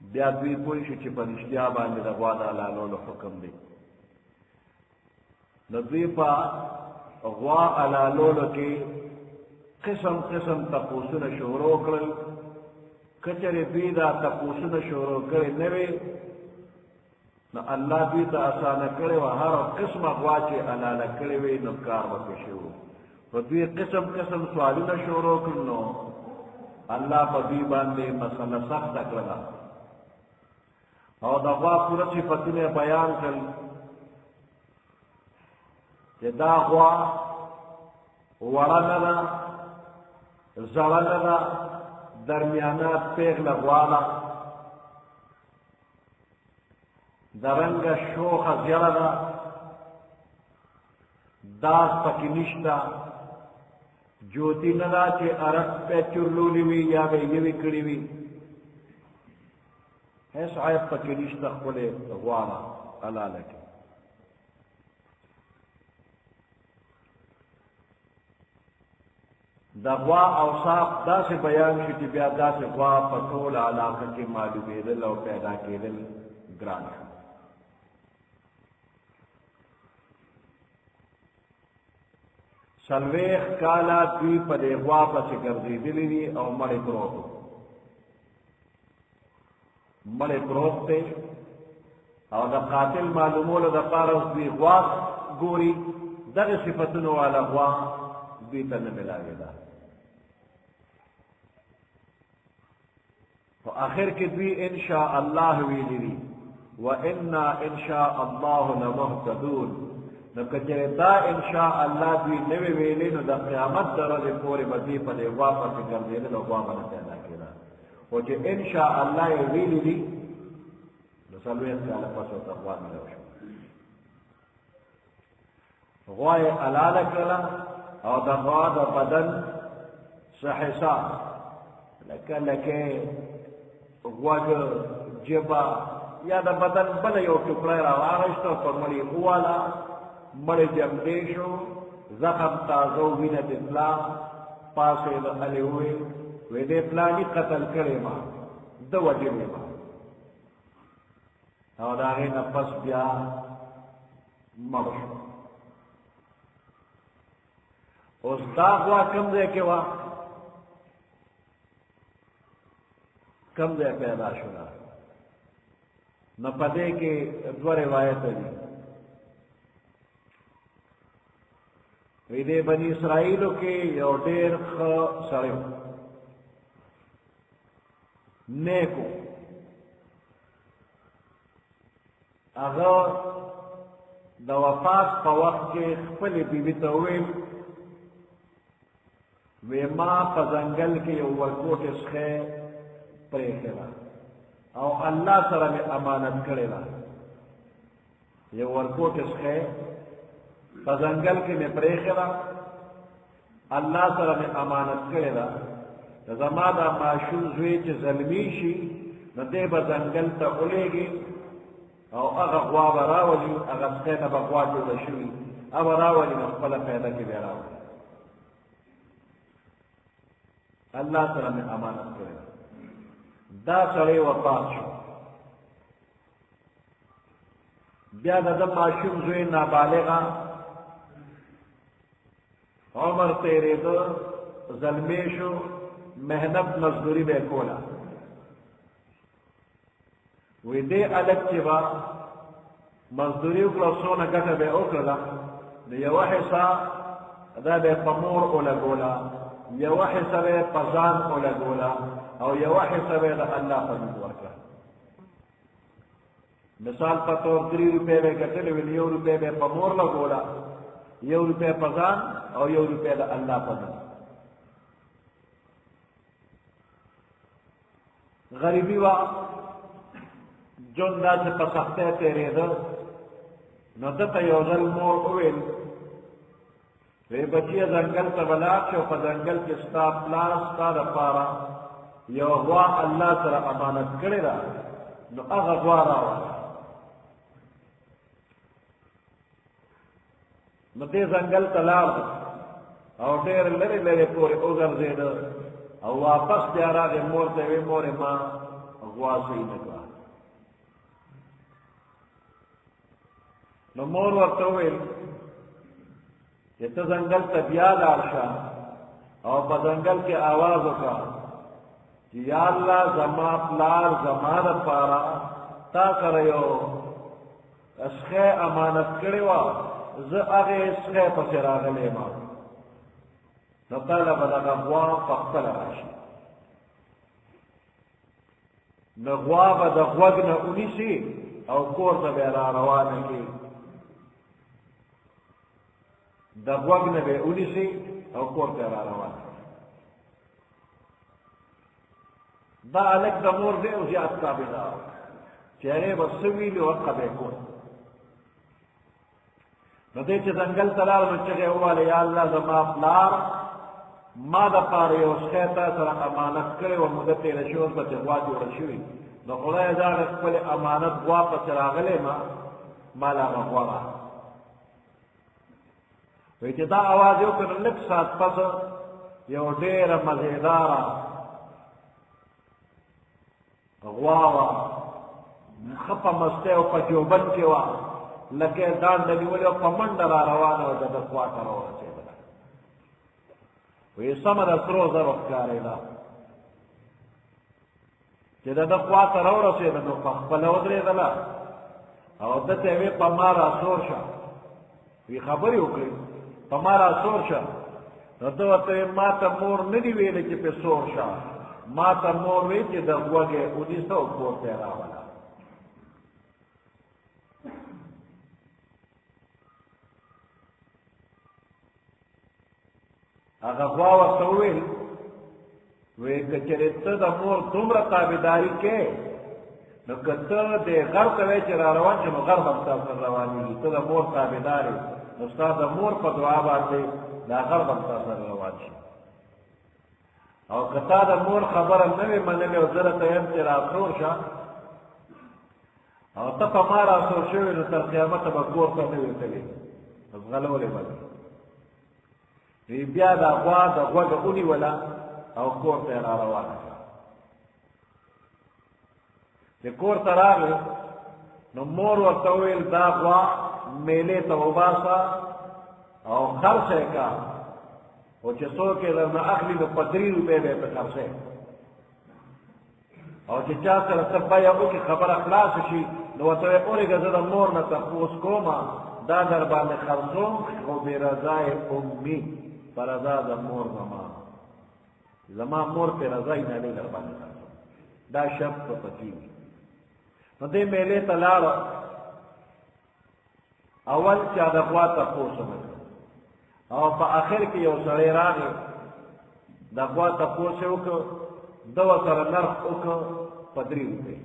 بیا دوی پوئی شو چی پنشتیا باندې دا غوا دا علالولو حکم دی نو دوی پا غوا علالولو کی قسم قسم تپوسون شورو کرل کچر دوی دا تپوسون شورو کرل نوی نو الله دوی ته اسانه کړې وه هر قسمه غوا چې حلاله کړې وې نو کار وکړې شو په دوی قسم قسم سوالونه شروع کړل نو الله په دوی باندې مسله سخته کړله او د غوا پوره صفتونه بیان کړل چې دا غوا وړه نه ده زړه نه ده درمیانه پیغله غوا ده د رنګه شوخه زیړه ده داغ پکې نشته جوتی نه ده چې ارک پې چورلولي وي یا به یوې کړي وي هیڅ عیب پکې نشته ښکلې غوا ده حلاله کې د غوا اوصاف داسې بیان شي چې بیا داسې غوا په ټول علاقه کې معلومېدل او پیدا کېدل ګران شو څلوېښت کاله دوی په دې غوا پسې ګرځېدلي دي او مړی پروت و مړی پروت دی او د قاتل معلومولو دپاره اوس دوی غوا ګوري دغه صفتونو والا غوا دوی ته نه ملاوېده په آخر کې دوی انشاء الله ویلي دي وانا انشاء الله لمهتدون نو که چېرې دا انشاء الله دوی نه وی ویلې نو د قیامت د ورځې پورې به دوی په دې غوا پسې ګرځېدل او غوا به نه پیدا کېده خو چې انشاء الله یې ویلي دي نو څلوېښت کاله پس ورته غوا میلاو شو غوا یې حلاله کړله او د غوا د بدن څه حصه لکه غوږ جبه یا د بدن بله یو ټوکړی راواغېسته او په مړي وواله مړی جمدې شو زخم تازه وینه دې تله پاڅېد هلې وویل وی دې فلاني قتل کړی ما ده وژلې ما او د هغې نه پس بیا مړ شو اوس دا غوا کوم ځای کې وه کوم ځای پیدا شوله نو په دې کې دوه روایته دي وی دې بني اسرائیلو کې یو ډېر ښه سړی و نیک و هغه د وفات په وخت کې خپلې بیبي ته وویل وی ما په ځنګل کې یو ورکوټې څښی پرېښې ده او الله سره مې امانت کړې ده یو ورکوټې څښی په ځنګل کې مې پرېښې ده الله سره مې امانت کړې ده زما دا ماشوم زوی چې زلمی شي نو دی به ځنګل ته ولېږي او هغه غوا به راولي هغه څښی نه به غوا جوړه شوي هغه به راولي نو خپله پیدا کې بیا راولي الله سره مې امانت کړې ده دا سړی وفات شو بیا د ده ماشوم زوی نابالغه عمر تېرېده زلمی شو محنت مزدوري به یې کوله وی دې هلک چې به مزدوري وکړه او څونه ګټه به یې وکړله نو یوه حصه دا به یې په مور ولګوله یوه حصه به یې په ځان ولګوله او یوه حصه به یې د الله په نوم ورکړه مثال په طور 3 روپۍ به یې ګټلې وي 1 روپۍ به یې په مور لګوله 1 روپۍ په ځان او 1 روپۍ د الله په نوم غریبي وه ژوند داسې په سختۍ تېرېده نو ده ته یو ځل مور وویل وی بچیه ځنګل ته به لاړ شي او په ځنګل کې ستا پلار ستا دپاره یو غوا الله سره امانت کړې ده نو هغه غوا راوړه نو دې ځنګل ته لاړ او ډېر لرې لرې پورې وګرځېده او واپس بیا راغې مور ته وی مورې ما غوا صحیح نه کړه نو مور ورته وویل چې ته ځنګل ته بیا لاړ شه او په ځنګل کې آواز وکړه چې یا الله زما پلار زما دپاره تا سره یو اسخه امانت کړی وه زه هغې اسخه پسې راغلی یم نو تاله به دغه غوا په خپله راشي نو غوا به د غوږ نه ونیسي او کور ته به یې را روانه کړي د غوږ نه به یې ونیسي او کور ته یې را روانه کړي دا هلک د مور ډېر زیات تابعدار چې هغې به څه ویلي ورقه به یې کول نو دی چې ځنګل ته لاړ نو چغې وویله یا الله زما پلار ما دپاره یو شی تا سره امانت کړی وه موده تېره شوې اوس به چې غوا جوړه شوي نو خدای دا د خپلې امانت غوا پسې راغلی ما له هغه غوا راغله وایي چې دا اواز یې وکړ نو لږ ساعت پس یو ډېره مزېداره غوا وه ښه په مستۍ او په جوبن کې وه لکه یې ډانډه نیولې او په منډه را روانه وه د ده خوا ته راورسېدله وایي سمه د سرو زرو ښکارېده چې د ده خوا ته راورسېده نو په خپله ودرېدله او ده ته یې ویې په ما راسور شه وی خبرې وکړې په ما راسور شه نو ده ورته ویې ما ته مور نه دي ویلې چې پې سور شه ما ته مور وی چې د غوږ یې ونیسه او کور ته یې راوله هغه غوا ورته وویل وی که چېرې ته د مور دومره تابعداري کې نو که ته دې غر ته وایې چې را روان شې نو غر به ستا سره روانېږي ته د مور تابعدار یې نو ستا د مور په دعا باندې دا غر به ستا سره روان شي او که تا د مور خبره نه وې منلې او زه درته یم چې راسور شه او ته په ما راسور شوې نو تر قیامته به کور ته نه وې تللی ځغلولې به وی بیا دا غوا د غوږه ونیوله او کور ته یې را روانه کړه چې کور ته راغی نو مور ورته وویل دا غوا میلې ته وباسه او خرڅه یې کا او چې څوک یې درنه اخلي نو په 3 روپۍ به یې پې خرڅی او چې چا سره ته بیه وکړي خبره خلاصه شي نو ورته وایي اورېږه زه د مور نه تپوس کومه دا در باندې خرڅوم خو برضای امي په رضا د مور زما مور پې رضا یې نه دی در باندې خرڅوم دا شرط په پکې وي نو دې میلې ته لاړه اول چا د غوا تپوس وکړ او په آخر کې یو سړی راغی د غوا تپوس یې وکړ ده ورسره نرخ وکړ په 3 روپۍ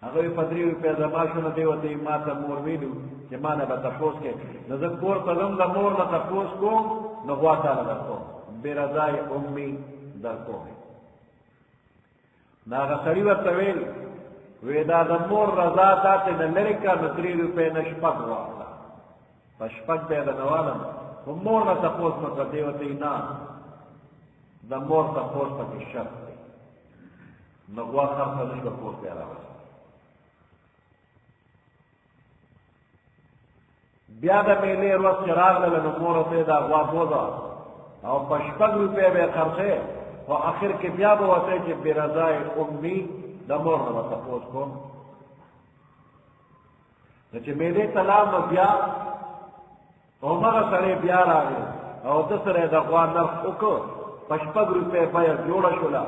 هغه یې په 3 روپۍ زما شو نو دی ورته یې ما ته مور ویلو چې ما نه به تپوس کوې نو زه کور ته ځم د مور نه تپوس کوم نو غوا تاله در کوم برضای امي در کوم نو هغه سړي ورته ویل وی دا د مور رضا تا ته نه لرې کړه نو 3 روپۍ نه 6 واخله په 6 به یې درنه والم خو مور نه تپوس مه کړه دی ورته یې نه د مور تپوس پکې شرط دی نو غوا خرڅه نه شوه کور ته یې راوستله بیا د میلې ورځ چې راغله نو مور ورته دا غوا بوځه او په 6 روپۍ به یې خرڅی خو آخر کې بیا به ورته چې برضای امي د مور نه به تپوس کوم نو چې میلې ته لاړ نو بیا همغه سړی بیا راغی او ده سره یې د غوا نرخ وکړ په 6 روپۍ بیه جوړه شوله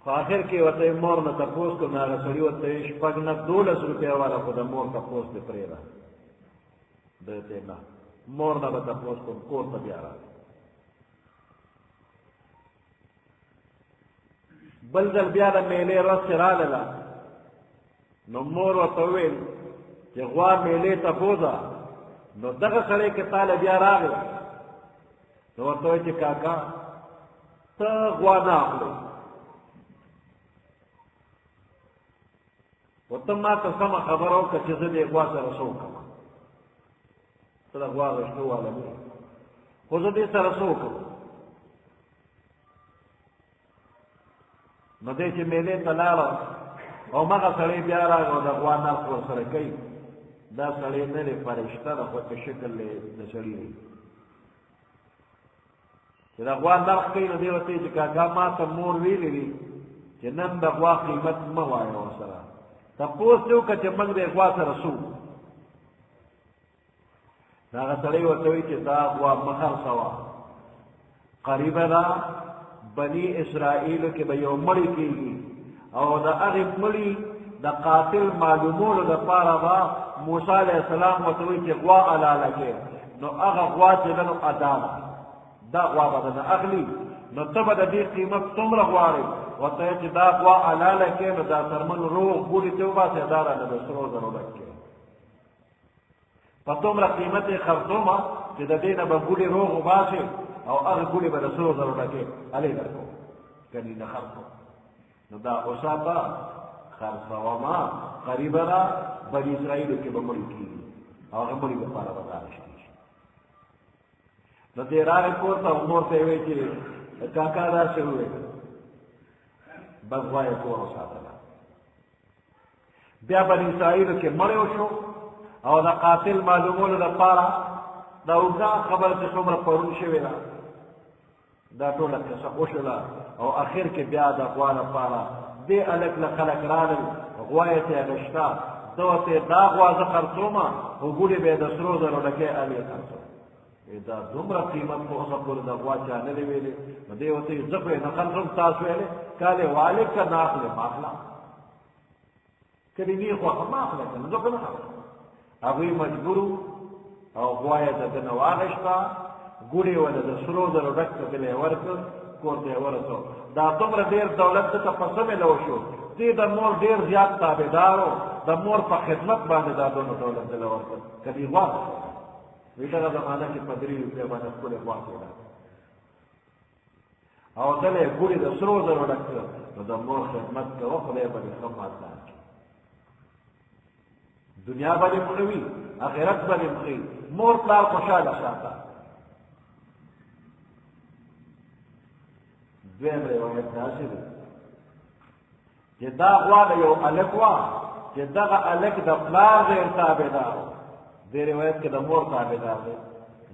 خو آخر کې ورته مور نه تپوس کړو نو هغه سړي ورته یې 6 نه 12 روپۍ والا خو د مور تپوس دې پرېږده ده ته نه مور نه به تپوس کوم کور ته بیا راغی بل ځل بیا د میلې ورځ چې راغله نو مور ورته وویل چې غوا میلې ته بوځه نو دغه سړی که تاله بیا راغی نو ورته وایي چې کاکا ته غوا نه اخلې و ته ما ته سمه خبره وکړه چې زه دې غوا سره څه وکړم ته د غوا غشتو والا نه خو زه دې سره څه وکړم نو دی چې میلې ته لاړه او مغه سړی بیا راغی او د غوا نرخ ورسره کوي دا سړی نه دی فرشته ده خو په شکل د سړي دی چې د غوا نرخ کوي نو دی ورته چې کاکا ما ته مور ویلي دي چې چې نن د غوا قیمت مه وایه ورسره تپوس دې وکړه چې موږ د غوا سره څو هغه سړی ورته وایي چې دا غوا مه خرڅوه قریبه ده بني اسرائیلو کې به یو مړی کېږي او د هغې مړي د قاتل معلومولو دپاره به موسی علیه السلام ورته وایي چې غوا حلاله کې نو هغه غوا چې ده نو ادا ده دا غوا به دنه اخلي نو ته به د دې قیمت څومره غواړې ورته وایي چې دا غوا حلاله کې نو دا څرمن روغ بوډي ته وباسې دا رانه د سرو زرو ډک کې په دومره قیمت یې خرڅومه چې د دې نه به بوډي روغ وباسې او هغه بوډي به د سرو زرو ډکې هلې درکو کني نه خرڅو نو دا اوساته خرڅومه قریبه ده بني اسرائیلو کې به مړي کېږي او هغه مړي دپاره به دا رشتې شي نو دې راغې کور ته مور ته یې وایي چې کاکا داسې وویل بس غوا یې کور وساتله بیا بني اسرائیلو کې مړی وشو او د قاتل معلومولو دپاره دا اوږده خبره چې څومره پرون شوې ده دا ټوله قصه وشوله او اخر کې بیا د غوا لپاره دې هلک له خلک راغل غوا یې ترې شته ده ورته دا غوا زه خرڅومه خو ګوډې به یې د سرو زرو ډکې هلې خرڅوم دا دومره قیمت خو اوسه پورې د غوا چا نه دی ویلې نو دې ورته وایي زه خو یې نه خرڅوم تاسو ویلې کالې والد که نه اخلې ما اخلم که دې نې خوښه ما اخلی که نه زه خو نه اخلم هغوی مجبور او غوا یې د ده نه واخېسته ګوډې وله د سرو زرو ډک کتلی یې ورکړ کور ته یې ورسو دا دومره ډېر دولت ده ته په څه میله وشو دې د مور ډېر زیات تابعدار و د مور په خدمت باندې دا دونه دولت دله ورکړ که دې غوا وی دغه زمانه کې په 3 روپۍ باندې ښکلې غوا کېده او دله یې ګوډې د سرو زرو ډک کړ نو د مور خدمت کوه خدای به دې ښه مالدار کړي دنیا به دې ښه وي آخرت به دې ښه مور پلار خوشحاله ساته دویم روایت داسې دی چې دا غوا د یو هلک وه چې دغه هلک د پلار ډېر تابعدار و دې روایت کې د مور تابعدار دی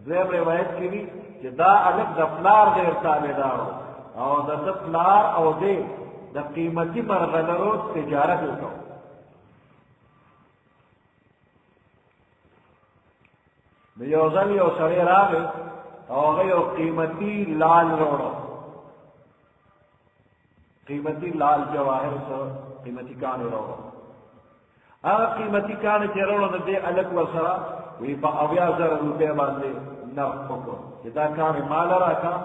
دویم روایت کې وي چې دا هلک د پلار ډېر تابعدار و او د ده پلار او دې د قیمتي مرغلرو تجارت وکړو نو یو ځل یو سړی راغی او هغه یو قیمتي لال راوړو قیمتی لال جواهر سو قیمتی کانی روڑو هغه قیمتی کانی چې روڑو د دې هلک ورسره وی په 80,000 روپۍ باندې نرخ وکړو چې دا کانی مال راکړه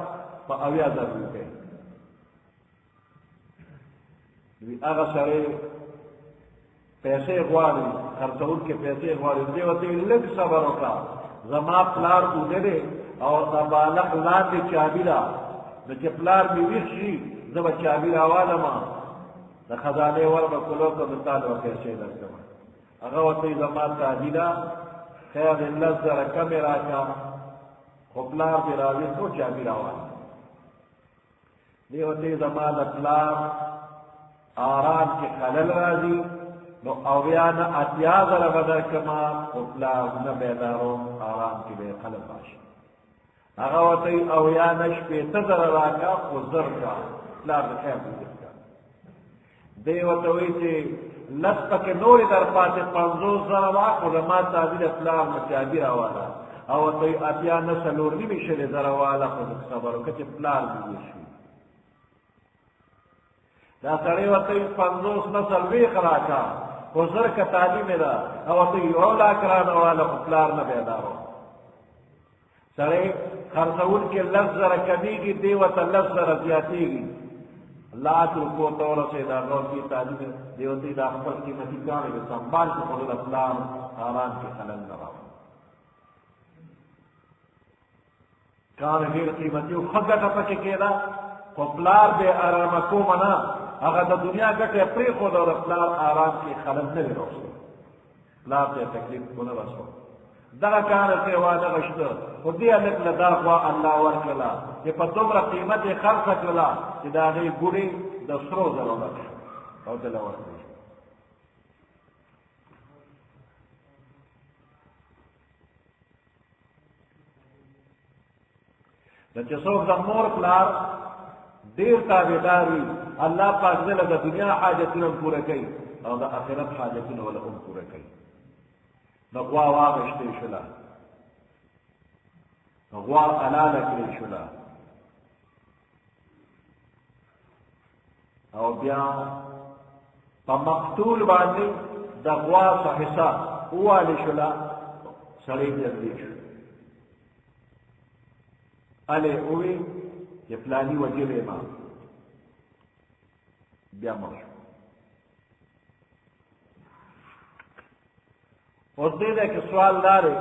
په 80,000 روپۍ وی هغه سړی پیسې غواړي خرڅوونکي پیسې غواړي دې ورته لږ صبر وکړه زما پلار اوږده دی او د بالغ لاندې چابي ده نو چې پلار مې ویښ شي زه به چابي راوالم د خزانې ور به کلو که د تا به پیسې درکړم هغه ورته وایي زما تادي ده خیر د 10,000 کمې راکړه خو پلار دې راویښ و چابي راوالم دې ورته وایي زما د پلار آرام کې خلل راځي نو 80,000 به درکړمه خو پلار نه بیدارو آرام کې به یې خلل راشي هغه ورته وایي 80,000 راکړه خو زر کا پلار د خیر وکړه دی ورته وایي چې لس پکې نورې در پاتې 50,000 واخلو زما تادي د پلار نه چابي راواله او ورته وایي 80,000 واله خو لږ صبر وکړه چې پلار دې وشي دا سړی ورته وایي 50 نه 40 راکړه خو زر که تادي مې ده او ورته وایي 1 لاک رانه واله خو پلار نه بیدار و سړی خرڅوونکي 10,000 کمیږي دی ورته 10,000 زیاتېږي لاک روپو ته ورسېد هغه ورته وایي تعلیم دی ورته وایي دا خپل قیمتي کاڼي د سنبال کړه خو د پلار آرام کې خلل نه راوړي کاڼي ډېر قیمتي و ښه ګټه پکې کېده خو پلار بې ارامه کومه نه هغه د دنیا ګټه یې پرېښوده او د پلار آرام کې خلل نه وي راوستلی پلار ته یې تکلیف ونه رسول دغه کار ته واده غشته خو دې هلک له دا غوا الله ورکړله چې په دومره قیمت یې خرڅه کړله چې د هغې ګوډې د سرو زرو ډک شو او دله ورکړی شو د چې څوک د مور پلار دیر تابعدار وي الله پاک دې د دنیا حاجتونه پوره کوي او د آخرت حاجتونه ولا هم پوره کوي. نو غوا واغشتې شوله، غوا حلاله کړې شوله او بیا په مقتول باندې د غوا څه حصه ووالې شوله، سړی جلدي شو. الې ووی چې فلاني وجلې ما، بیا مړ شو. اوس دې ځای کې سوال دا دی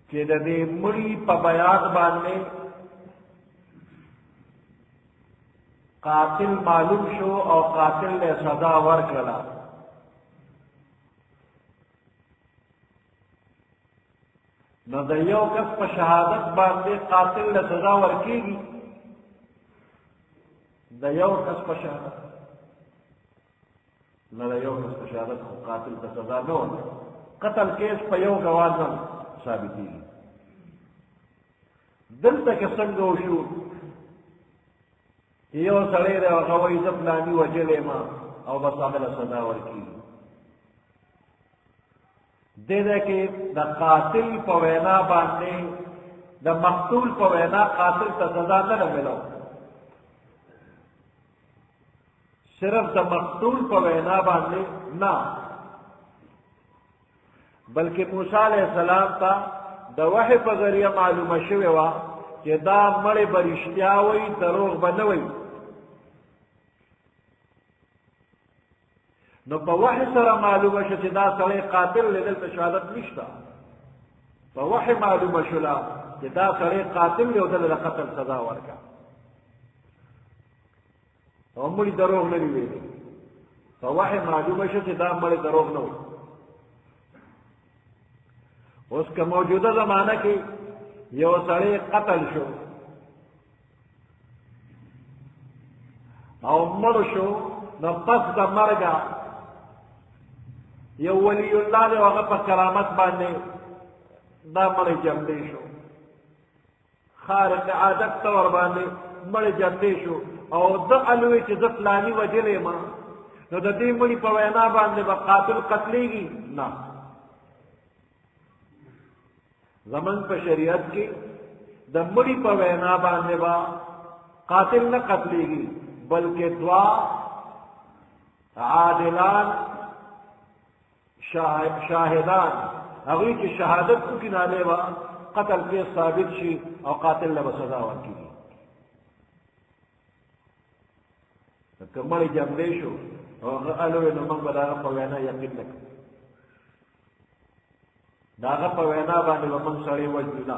چې د دې مړي په بیان باندې قاتل معلوم شو او قاتل له سزا ورکړه. نو د یو کس په شهادت باندې قاتل له سزا ورکېږي، د یو کس په شهادت نه، د یو کس په شهادت خو قاتل ته سزا نه ورکوي. قتل کیس په یو ګواه نه ثابتېږي. دلته کې څنګه وشو چې یو سړی دی هغه وایي زه فلاني وجلی ما او بس هغه له سزا ورکېږي. دې ځای کې د قاتل په وینا باندې د مقتول په وینا قاتل ته سزا نه ده ملو، صرف د مقتول په وینا باندې نه، بلکې موسی علیہ السلام ته د وحی په ذریعه معلومه شوې وه چې دا مړی به رښتیا وایي، دروغ به نه وایي. نو په وحی سره معلومه شو چې دا سړی قاتل دی، دلته شهادت نشته. په وحی معلومه شوله چې دا سړی قاتل دی او دله د قتل سزا ورکړه او مړي دروغ نه دي ویلي. په وحی معلومه شو چې دا مړی دروغ نه وایي. اوس که موجوده زمانه کې یو سړی قتل شو او مړ شو، نو پس د مرګه یو ولی الله دی هغه په کرامت باندې دا مړی جمدی شو، خارق عادت طور باندې مړی جمدی شو او د الوی چې زه فلاني وجلی ما، نو د دې مړي په وینا باندې به قاتل قتلیږي؟ نه. زمن په شریعت کې د مړي په وینا باندې به قاتل نه قتلیږي، بلکې دوا عادلان شاهدان هغوی چې شهادت وکړي نالې به قتل کې ثابت شي او قاتل له به سزا ورکړي. که مړی جمدی شو او هغه الوی، نو موږ به د هغه په وینا یقین نه کوو، د هغه په وینا باندې به موږ سړی وژنو نه.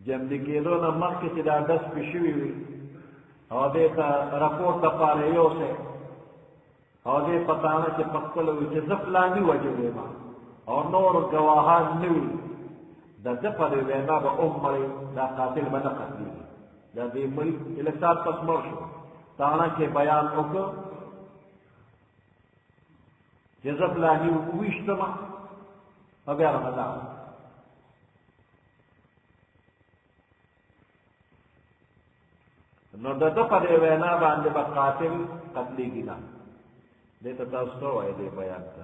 جمدي کېدو نه مخکې چې دا ډس پې شوي وي او دې ته رپورټ دپاره یوسئ او دې پتانه چې په خپله وي چې زه فلاني وژلی ما او نور ګواهان نه وي، د ده په دې وینا به مړی دا قاتل به نه قتلېږي. دا دې مړي لږ ساعت پس مړ شو، تاڼه کې بیان وکړ چې زه فلاني وویشتمه او بیا رمضان. نو د ده په دې وینا باندې به قاتل قتلېږي نه. دې ته تاسو څه وایئ دې بیان ته؟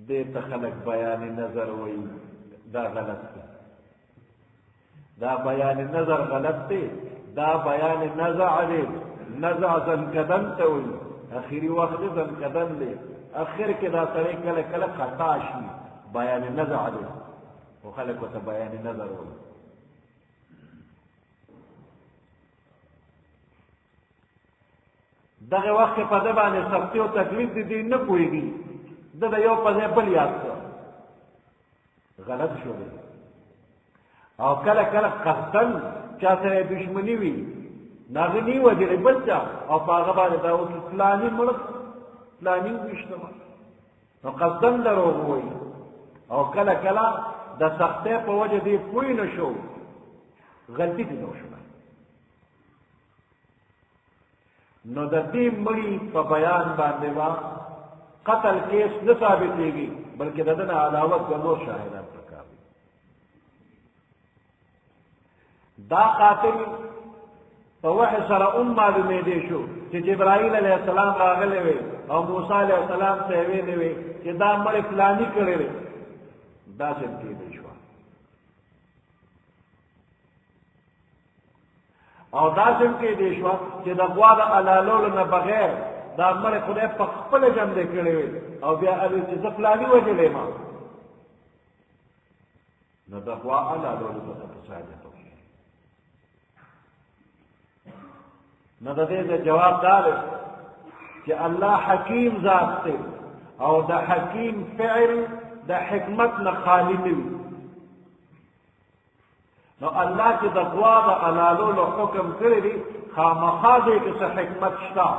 دې ته خلک بیان نظر وایي، دا غلط دی. دا بیان نظر غلط دی، دا بیان نزع دی. نزع زنکدن ته وایي، اخري وخت زنکدن دی. اخر کې دا سړی کله کله خطا شي، بیان نزع دی، خو خلک ورته بیان نظر وایي. دغه وخت په ده باندې سختي او تکلیف دي، دی نه پوهېږي، ده د یو په ځای بل یاد کړ، غلط شو دی. او کله کله قصدن چا سره دشمني وي، نو هغه نه وژلی بل چا او په هغه باندې دا وکړي فلاني مړ فلاني وویشتمه، نو قصدن دروغ ووایي. او کله کله د سختۍ په وجه دی پوه نه شو، غلطي دې نه وشوه. نو د دې مړي په بیان باندې به قتل کیس نه ثابتېږي بلکې د ده نه علاوه دوه نور شاهدان پکار دي. دا قاتل په وحي سره معلومېدی شو چې جبرائیل علیه السلام راغلی وی او موسی علیه السلام ته یې ویلي وی چې دا مړی فلاني کړی دی. داسې هم کېدی شوه او داسې هم کېدی شوه چې د غوا د حلالولو نه بغیر دا مړی خدای په خپله جمدې کړی وي او بیا الوي چې زه فلاني وژلی ما نو د غوا حلالولو ته په صادق نو د دې جواب دا دی چې الله حکیم ذات دی او د حکیم فعل د حکمت نه خالی نه وي. نو الله چې د غوا د حلالولو حکم کړی دی خامخا دی کې څه حکمت شته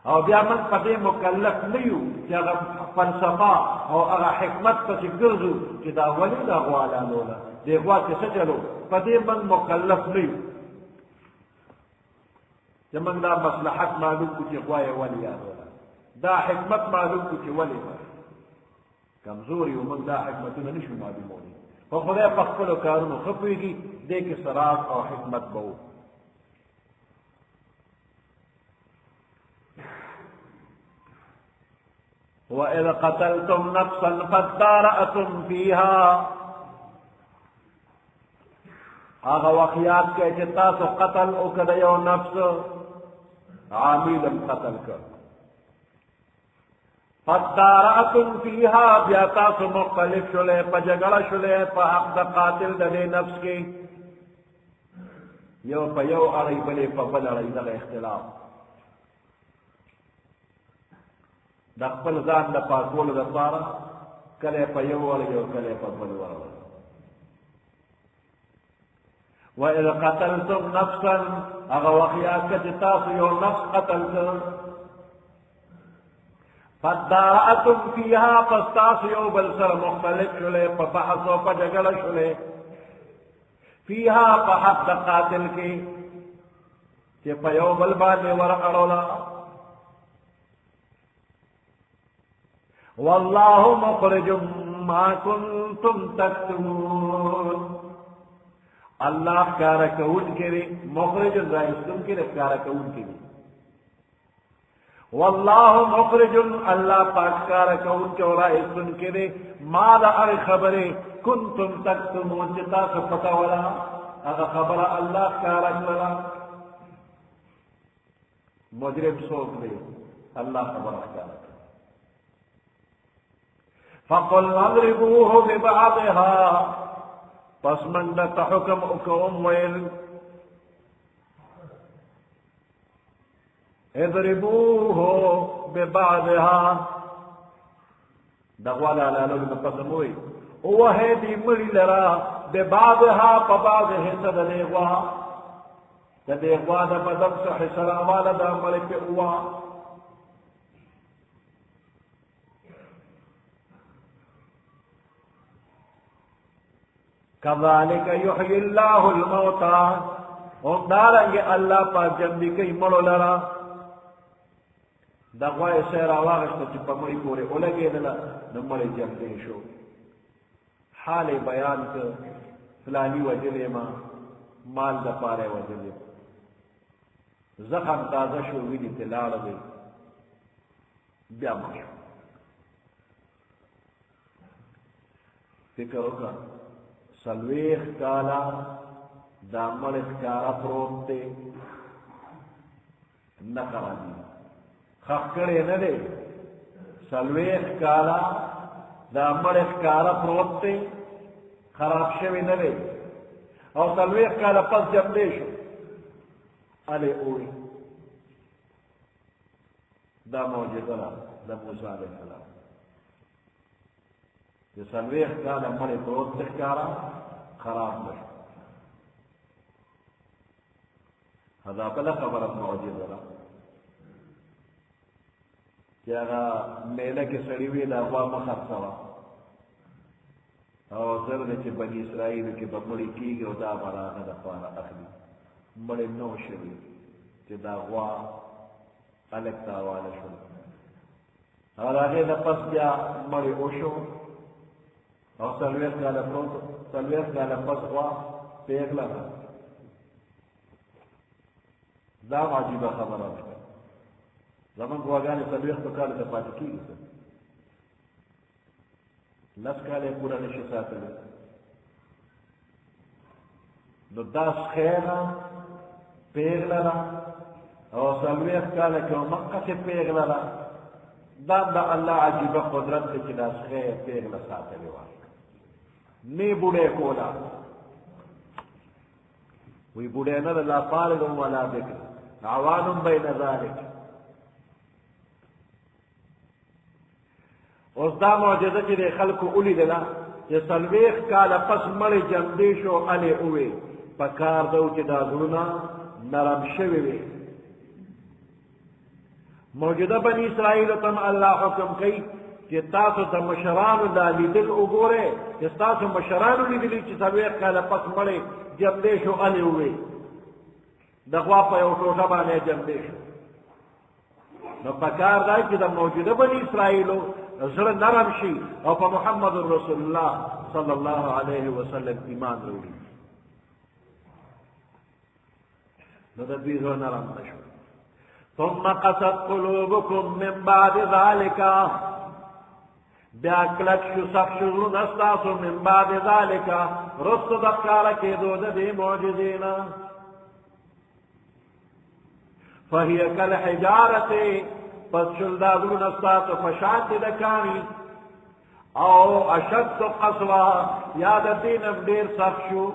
او بیا موږ په دې مکلف نه یو چې هغه فلسفه او هغه حکمت پسې ګرځو چې دا ولې د غوا حلالوله دې غوا کې څه چلو په دې موږ مکلف نه یو چې موږ دا مصلحت معلوم کړو چې غوا یې ولې حلالوله دا حکمت معلوم کړو چې ولې کمزور یو موږ دا حکمتونه نشو معلومولی خو خدای په خپلو کارونو ښه پوهېږي دې کې سراج او حکمت به و. وَإِذْ قَتَلْتُمْ نَفْسًا فَادَّارَأْتُمْ فِيهَا هغه وخت یاد کړئ چې تاسو قتل وکړ د یو نفس عاملم قتل کړ فَادَّارَأْتُمْ فِيهَا بیا تاسو مختلف شولې په جګړه شولې په حق د قاتل د دې نفس کې یو په یو اړی بلې په بل اړی دغه اختلاف د خپل ځان د پاکولو دپاره کله په یو اړی او کله په بل اړی. وَإِذْ قَتَلْتُمْ نَفْسًا هغه وخت یاد کړه چې تاسو یو نفس قتل کړ فَادَّارَأْتُمْ فِيهَا پس تاسو یو بل سره مختلف شولې په بحث او په جګړه شولې فِيهَا په حق د قاتل کې چې په یو بل باندې ورغړوله والله مخرج ما كنتم تكتمون الله ښکاره کوونکی دی مخرج راایستونکی دی ښکاره کوونکی دی والله مخرج الله پاک ښکاره کوونکی او راایستونکی دی ما د هغې خبرې کنتم تکتمون چې تاسو پټوله هغه خبره الله ښکاره کړله. مجرم څوک دی الله خبره ښکاره کړه فقل اضربوه ببعضها پس من دته حکم وکوم ویل اضربوه ببعضها دغوالا لالو د پسم وی وهې دې مړي لرا ببعضها په بعض حصه د دې غوا د دې غوا د بدن څخه حصه راواله د مړي په وا كذلك يحيي الله الموتى دارنګ الله پاک ژوندي کوي مړو لره د غوای سره راواغشته چې په مړي پورې ولګېدله نو مړی ژوندی شو حال بیان که فلاني وجلې ما مال د پاره وجلې زخم تازه شو وینې ته لاړه دی بیا مړ شو فکر وکړه څلوېښت کاله دا مړ ښکاره پروت دی نه خرابېږي خښ کړی نه دی څلوېښت کاله دا مړ ښکاره پروت دی خراب شوی نه دی او څلوېښت کاله پس جمدی شو هلې اوړي دا معجزه ده د موسی علیه السلام چې څلوېښت کاله مړی پروت دی ښکاره خراب نه شو دا بله خبره معجزه ده چې هغه میله کې سړي وي د غوا مه خرڅوه او زر دی چې بني اسرائیلو کې به مړي کېږي او دا به راغه دپاره اخلي مړی نه و شوي چې دا غوا الک تاواله شو او هغې نه پس بیا مړی وشو او څلوېښت کاله پس غوا پېغله ده. دا هم عجیبه خبره ده. زمونږ غواګانې څلوېښتو کالو ته پاتې کېږي څه 10 کاله یې پوره نشي ساتلی. نو دا سخیغه پېغله ده او 40 کاله کې مقصې پېغله ده. دا د الله عجیبه قدرت دی چې دا سخی پېغله ساتلې وه نه بوډۍ کوله. وی بوډۍ نه ده لا پالغ ولا بکر عوان بین ذلک. اوس دا معجزه چې د خلکو ولیدله چې 40 کاله پس مړی جمدې شو هلې ووې په کار ده چې دا زړونه نرم شوي وي. موجوده بني اسرائیلو ته الله حکم کوي چې تاسو د مشرانو دا لیدل وګورئ چې تاسو مشرانو لیدلي چې 40 کاله پس مړی جمدې شو هلې ووې د غوا په یو ټوټه باندې جمدې شو. نو په کار دی چې د موجوده بني اسرائیلو زړه نرم شي او په محمد رسول الله صلی الله علیه وسلم ایمان وروړي. نو د دوی زړه نرم نشو. ثم قست قلوبكم من بعد ذلك بیا کلک شو سخت شو زړونه ستاسو من بعد ذلك رستو د ښکاره کېدو د دې معجزې نه. فهي كالحجارة پس شل دا زړونه ستاسو په شان دي د کاڼي او اشد قسوه یا د دې نه ډېر سخت شو.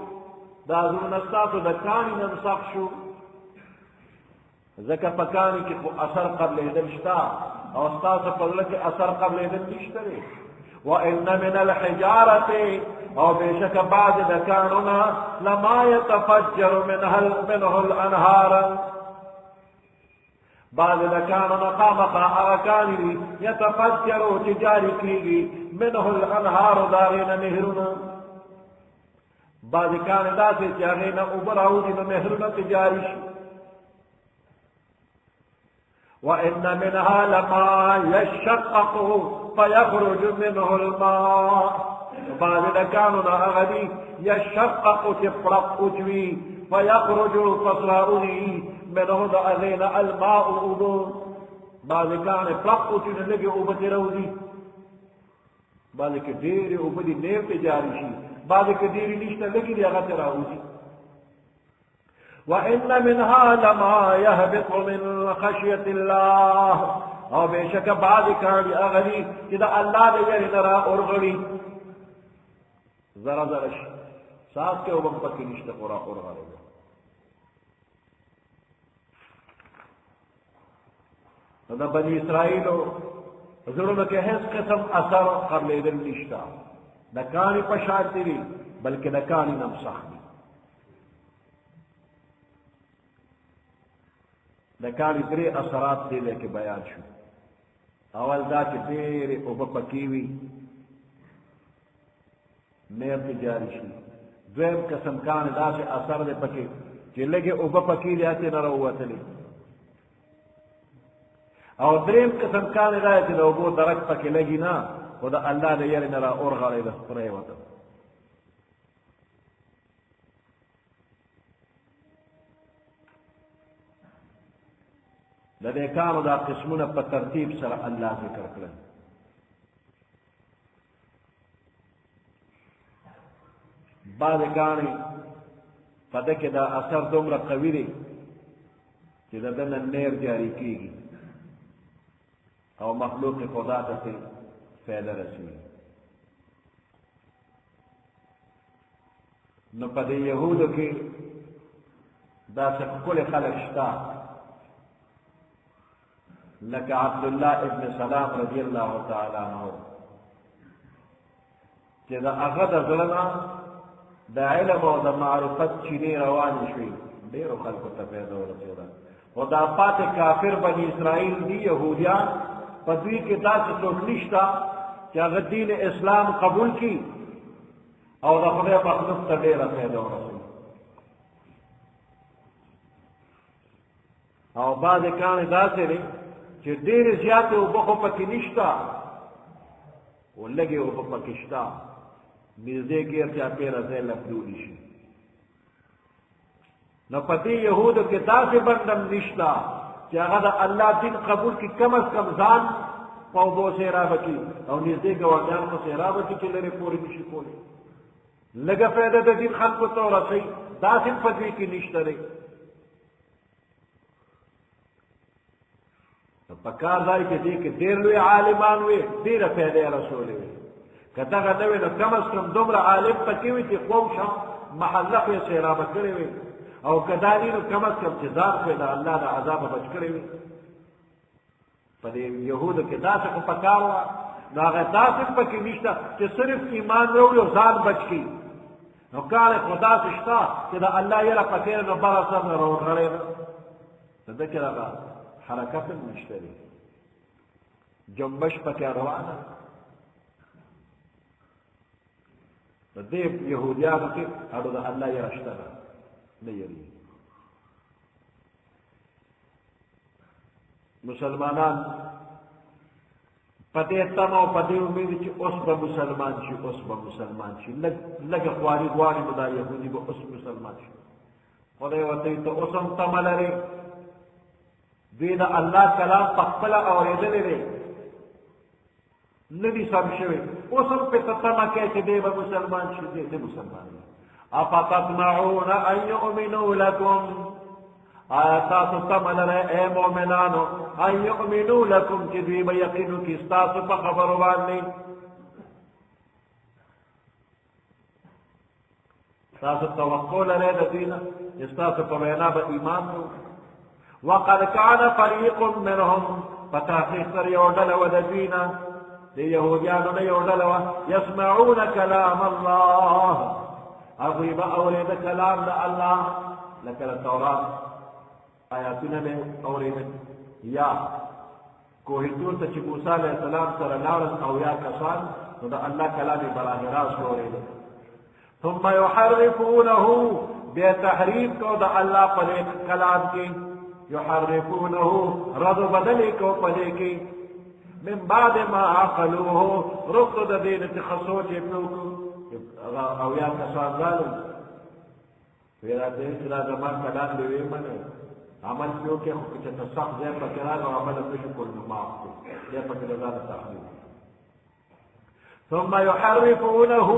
دا زړونه ستاسو د کاڼي نه سخت شو ځکه په کاڼي کې خو اثر قبلېدل شته او ستاسو په زړه کې اثر قبلېدل نشته دی. وان من الحجارة او بېشکه بعض د کاڼو نه لما يتفجر منه الانهار بعض د کاڼو نه خامخا هغه کاڼي دي یتفجرو چې جاري کېږي منه الانهار د هغې نه نهرونه. بعضې کاڼې داسې چې هغې نه اوبه راوځي نو نهرونه ترې جاري شي. وإن منها لما يشقق فيخرج منه الماء بعد ذكاننا أغدي يشقق تفرق أجوي فيخرج فصراؤني منه ذأذين الماء أبو بعد كان فرق أجوي لقي أبتي روزي بعد كدير أبدي نير تجاري شي بعد كدير نشتا لقي لغت روزي. وإن منها لما يهبط من خشية الله او بشك بعد كان أغني إذا الله لجل نرى أرغلي ذرا ذرا ساس کے اوبم پکی نشتا قرآن أرغلي. هذا بني إسرائيل ضرورة کہ هیڅ قسم اثر قبل ادن نشتا نکانی پشانتی دی بلکہ نکانی نمسخ دی. نکانی درې اثرات دی لکه بیان شو. اول دا چې ډېرې اوبه پکې وي نیر کې جاري شي. دویم قسم کانې داسې اثر دی پکې چې لږې اوبه پکې دي هسې نه راووتلې. او دریم قسم کانې دا چې د اوبو درک پکې لګي نه خو د الله د یارې نه را اورغړېده پرېوته. د دې کارو دا قسمونه په ترتیب سره الله ذکر کړل. بعضې کاڼې په ده کې دا اثر دومره قوي دی چې د ده نه نیر جاري کېږي او مخلوق خدا ته ترې فایده رسوي. نو په دې یهودو کې داسې ښکلي خلک شته لکه عبدالله ابن سلام رضی الله تعالی عنه چې د هغه د زړه نه د علم او د معرفت چینې روانې شوې ډېرو خلکو ته فایده ورسېده. خو دا پاتې کافر بني اسرائیل دي یهودیان په دوی کې داسې څوک نشته چې هغه دین اسلام قبول کړي او د خدای مخلوق ته ډېره فایده ورسوي. او بعضې کاڼې داسې دي چې ډېرې زیاتې اوبه خو پکې نشته او لږې اوبه پکې شته نږدې کې چاپېره ځای لپلولی شي نو په دې یهودو کې داسې بندم نشته چې هغه د الله دین قبول کړي کم از کم ځان په اوبو سیرابه کړي او نږدې ګاونډیان په سیرابه کړي چې لرې پورې نشي کولی لږه فایده د دین خلکو ته ورسوي داسې په دې کې نشته دی په کار ځای کې دې کې ډېر لوی عالمان وي ډېره فایده یې رسولې وي که دغه نه وي نو کم از کم دومره عالم پکې وي چې قوم شم محله خو یې سیرابه کړې وي او که دا نه نو کم از کم چې ځان خو یې د الله د عذابه بچ کړی وي په دې یهودو کې داسې خو په کار وه نو هغه داسې پکې نشته چې صرف ایمان راوړي او ځان بچ کړي نو کار یې خو داسې شته چې د الله یره پکې نو بغه سر نه راوغړی ده د ده کې دغه حرکت هم نشته دی جنبش پکې روانه د دې یهودیانو کې هغه د الله یره شته ده نه یریږي مسلمانان په دې تمه او په دې امید چې اوس به مسلمان شي اوس به مسلمان شي لږه خواري غواړي به دا یهودي به اوس مسلمان شي خدای ورته ته اوس هم تمه لرې دوی د الله کلام په خپله اورېدلی دی نه دي سم شوي اوس هم پې ته تمه کوې چې دی به مسلمان شي دی ته مسلمان دی افتطمعون ان یؤمنوا لکم آیا تاسو تمه لرئ ای مؤمنانو ان یؤمنوا لکم چې دوی به یقین وکړي ستاسو په خبرو باندې تاسو توقع لرئ د دوی نه چې ستاسو په وینا به ایمان وکړي وقد كان فريق منهم فتحقيق سر يودل ودجينا ليهوديان يودل يسمعون كلام الله أغيب أولد كلام الله لك التوراة آياتنا من أولد يا کوهتون ته چې موسی علیه السلام سره لاړل او یا کسان نو د الله کلام براه راست اورېده ثم يحرفونه بیا تحریف کو د الله په کلام کې يحرفونه رد بدلی کو پدې کې من بعد ما عقلوه رد د دین تخصوص ابنو او یا کسان ظالم ویرا دې چې دا زمان کلام دی ویمنه عمل کیو کې خو چې تصح ځای په قرار او عمل نشو کول نو معاف دې په کې رضا تحریف ثم يحرفونه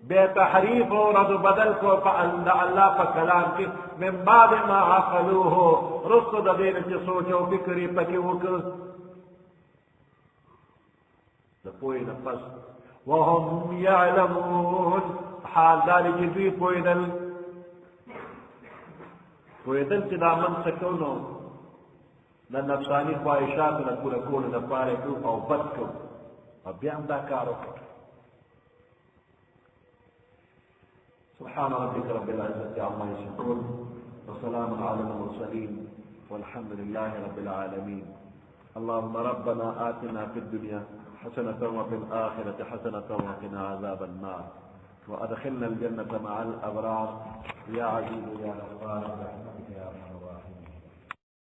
بتحريف ورد بدل کو فعند الله فكلام کی من بعد ما عقلوه رصد دین چې سوچ او فکر یې پکې وکړ د پوی نه پس وهم يعلمون حال دار چې دوی پویدل چې دا من سکونو د نفسانی خواهشات نه پوره کول د پاره کو او بد کو او بیا هم دا کار وکړ سبحان ربك رب العزة عما يصفون وسلام على المرسلين والحمد لله رب العالمين اللهم ربنا آتنا في الدنيا حسنة وفي الآخرة حسنة وقنا عذاب النار وأدخلنا الجنة مع الأبرار يا عزيز يا غفار برحمتك يا أرحم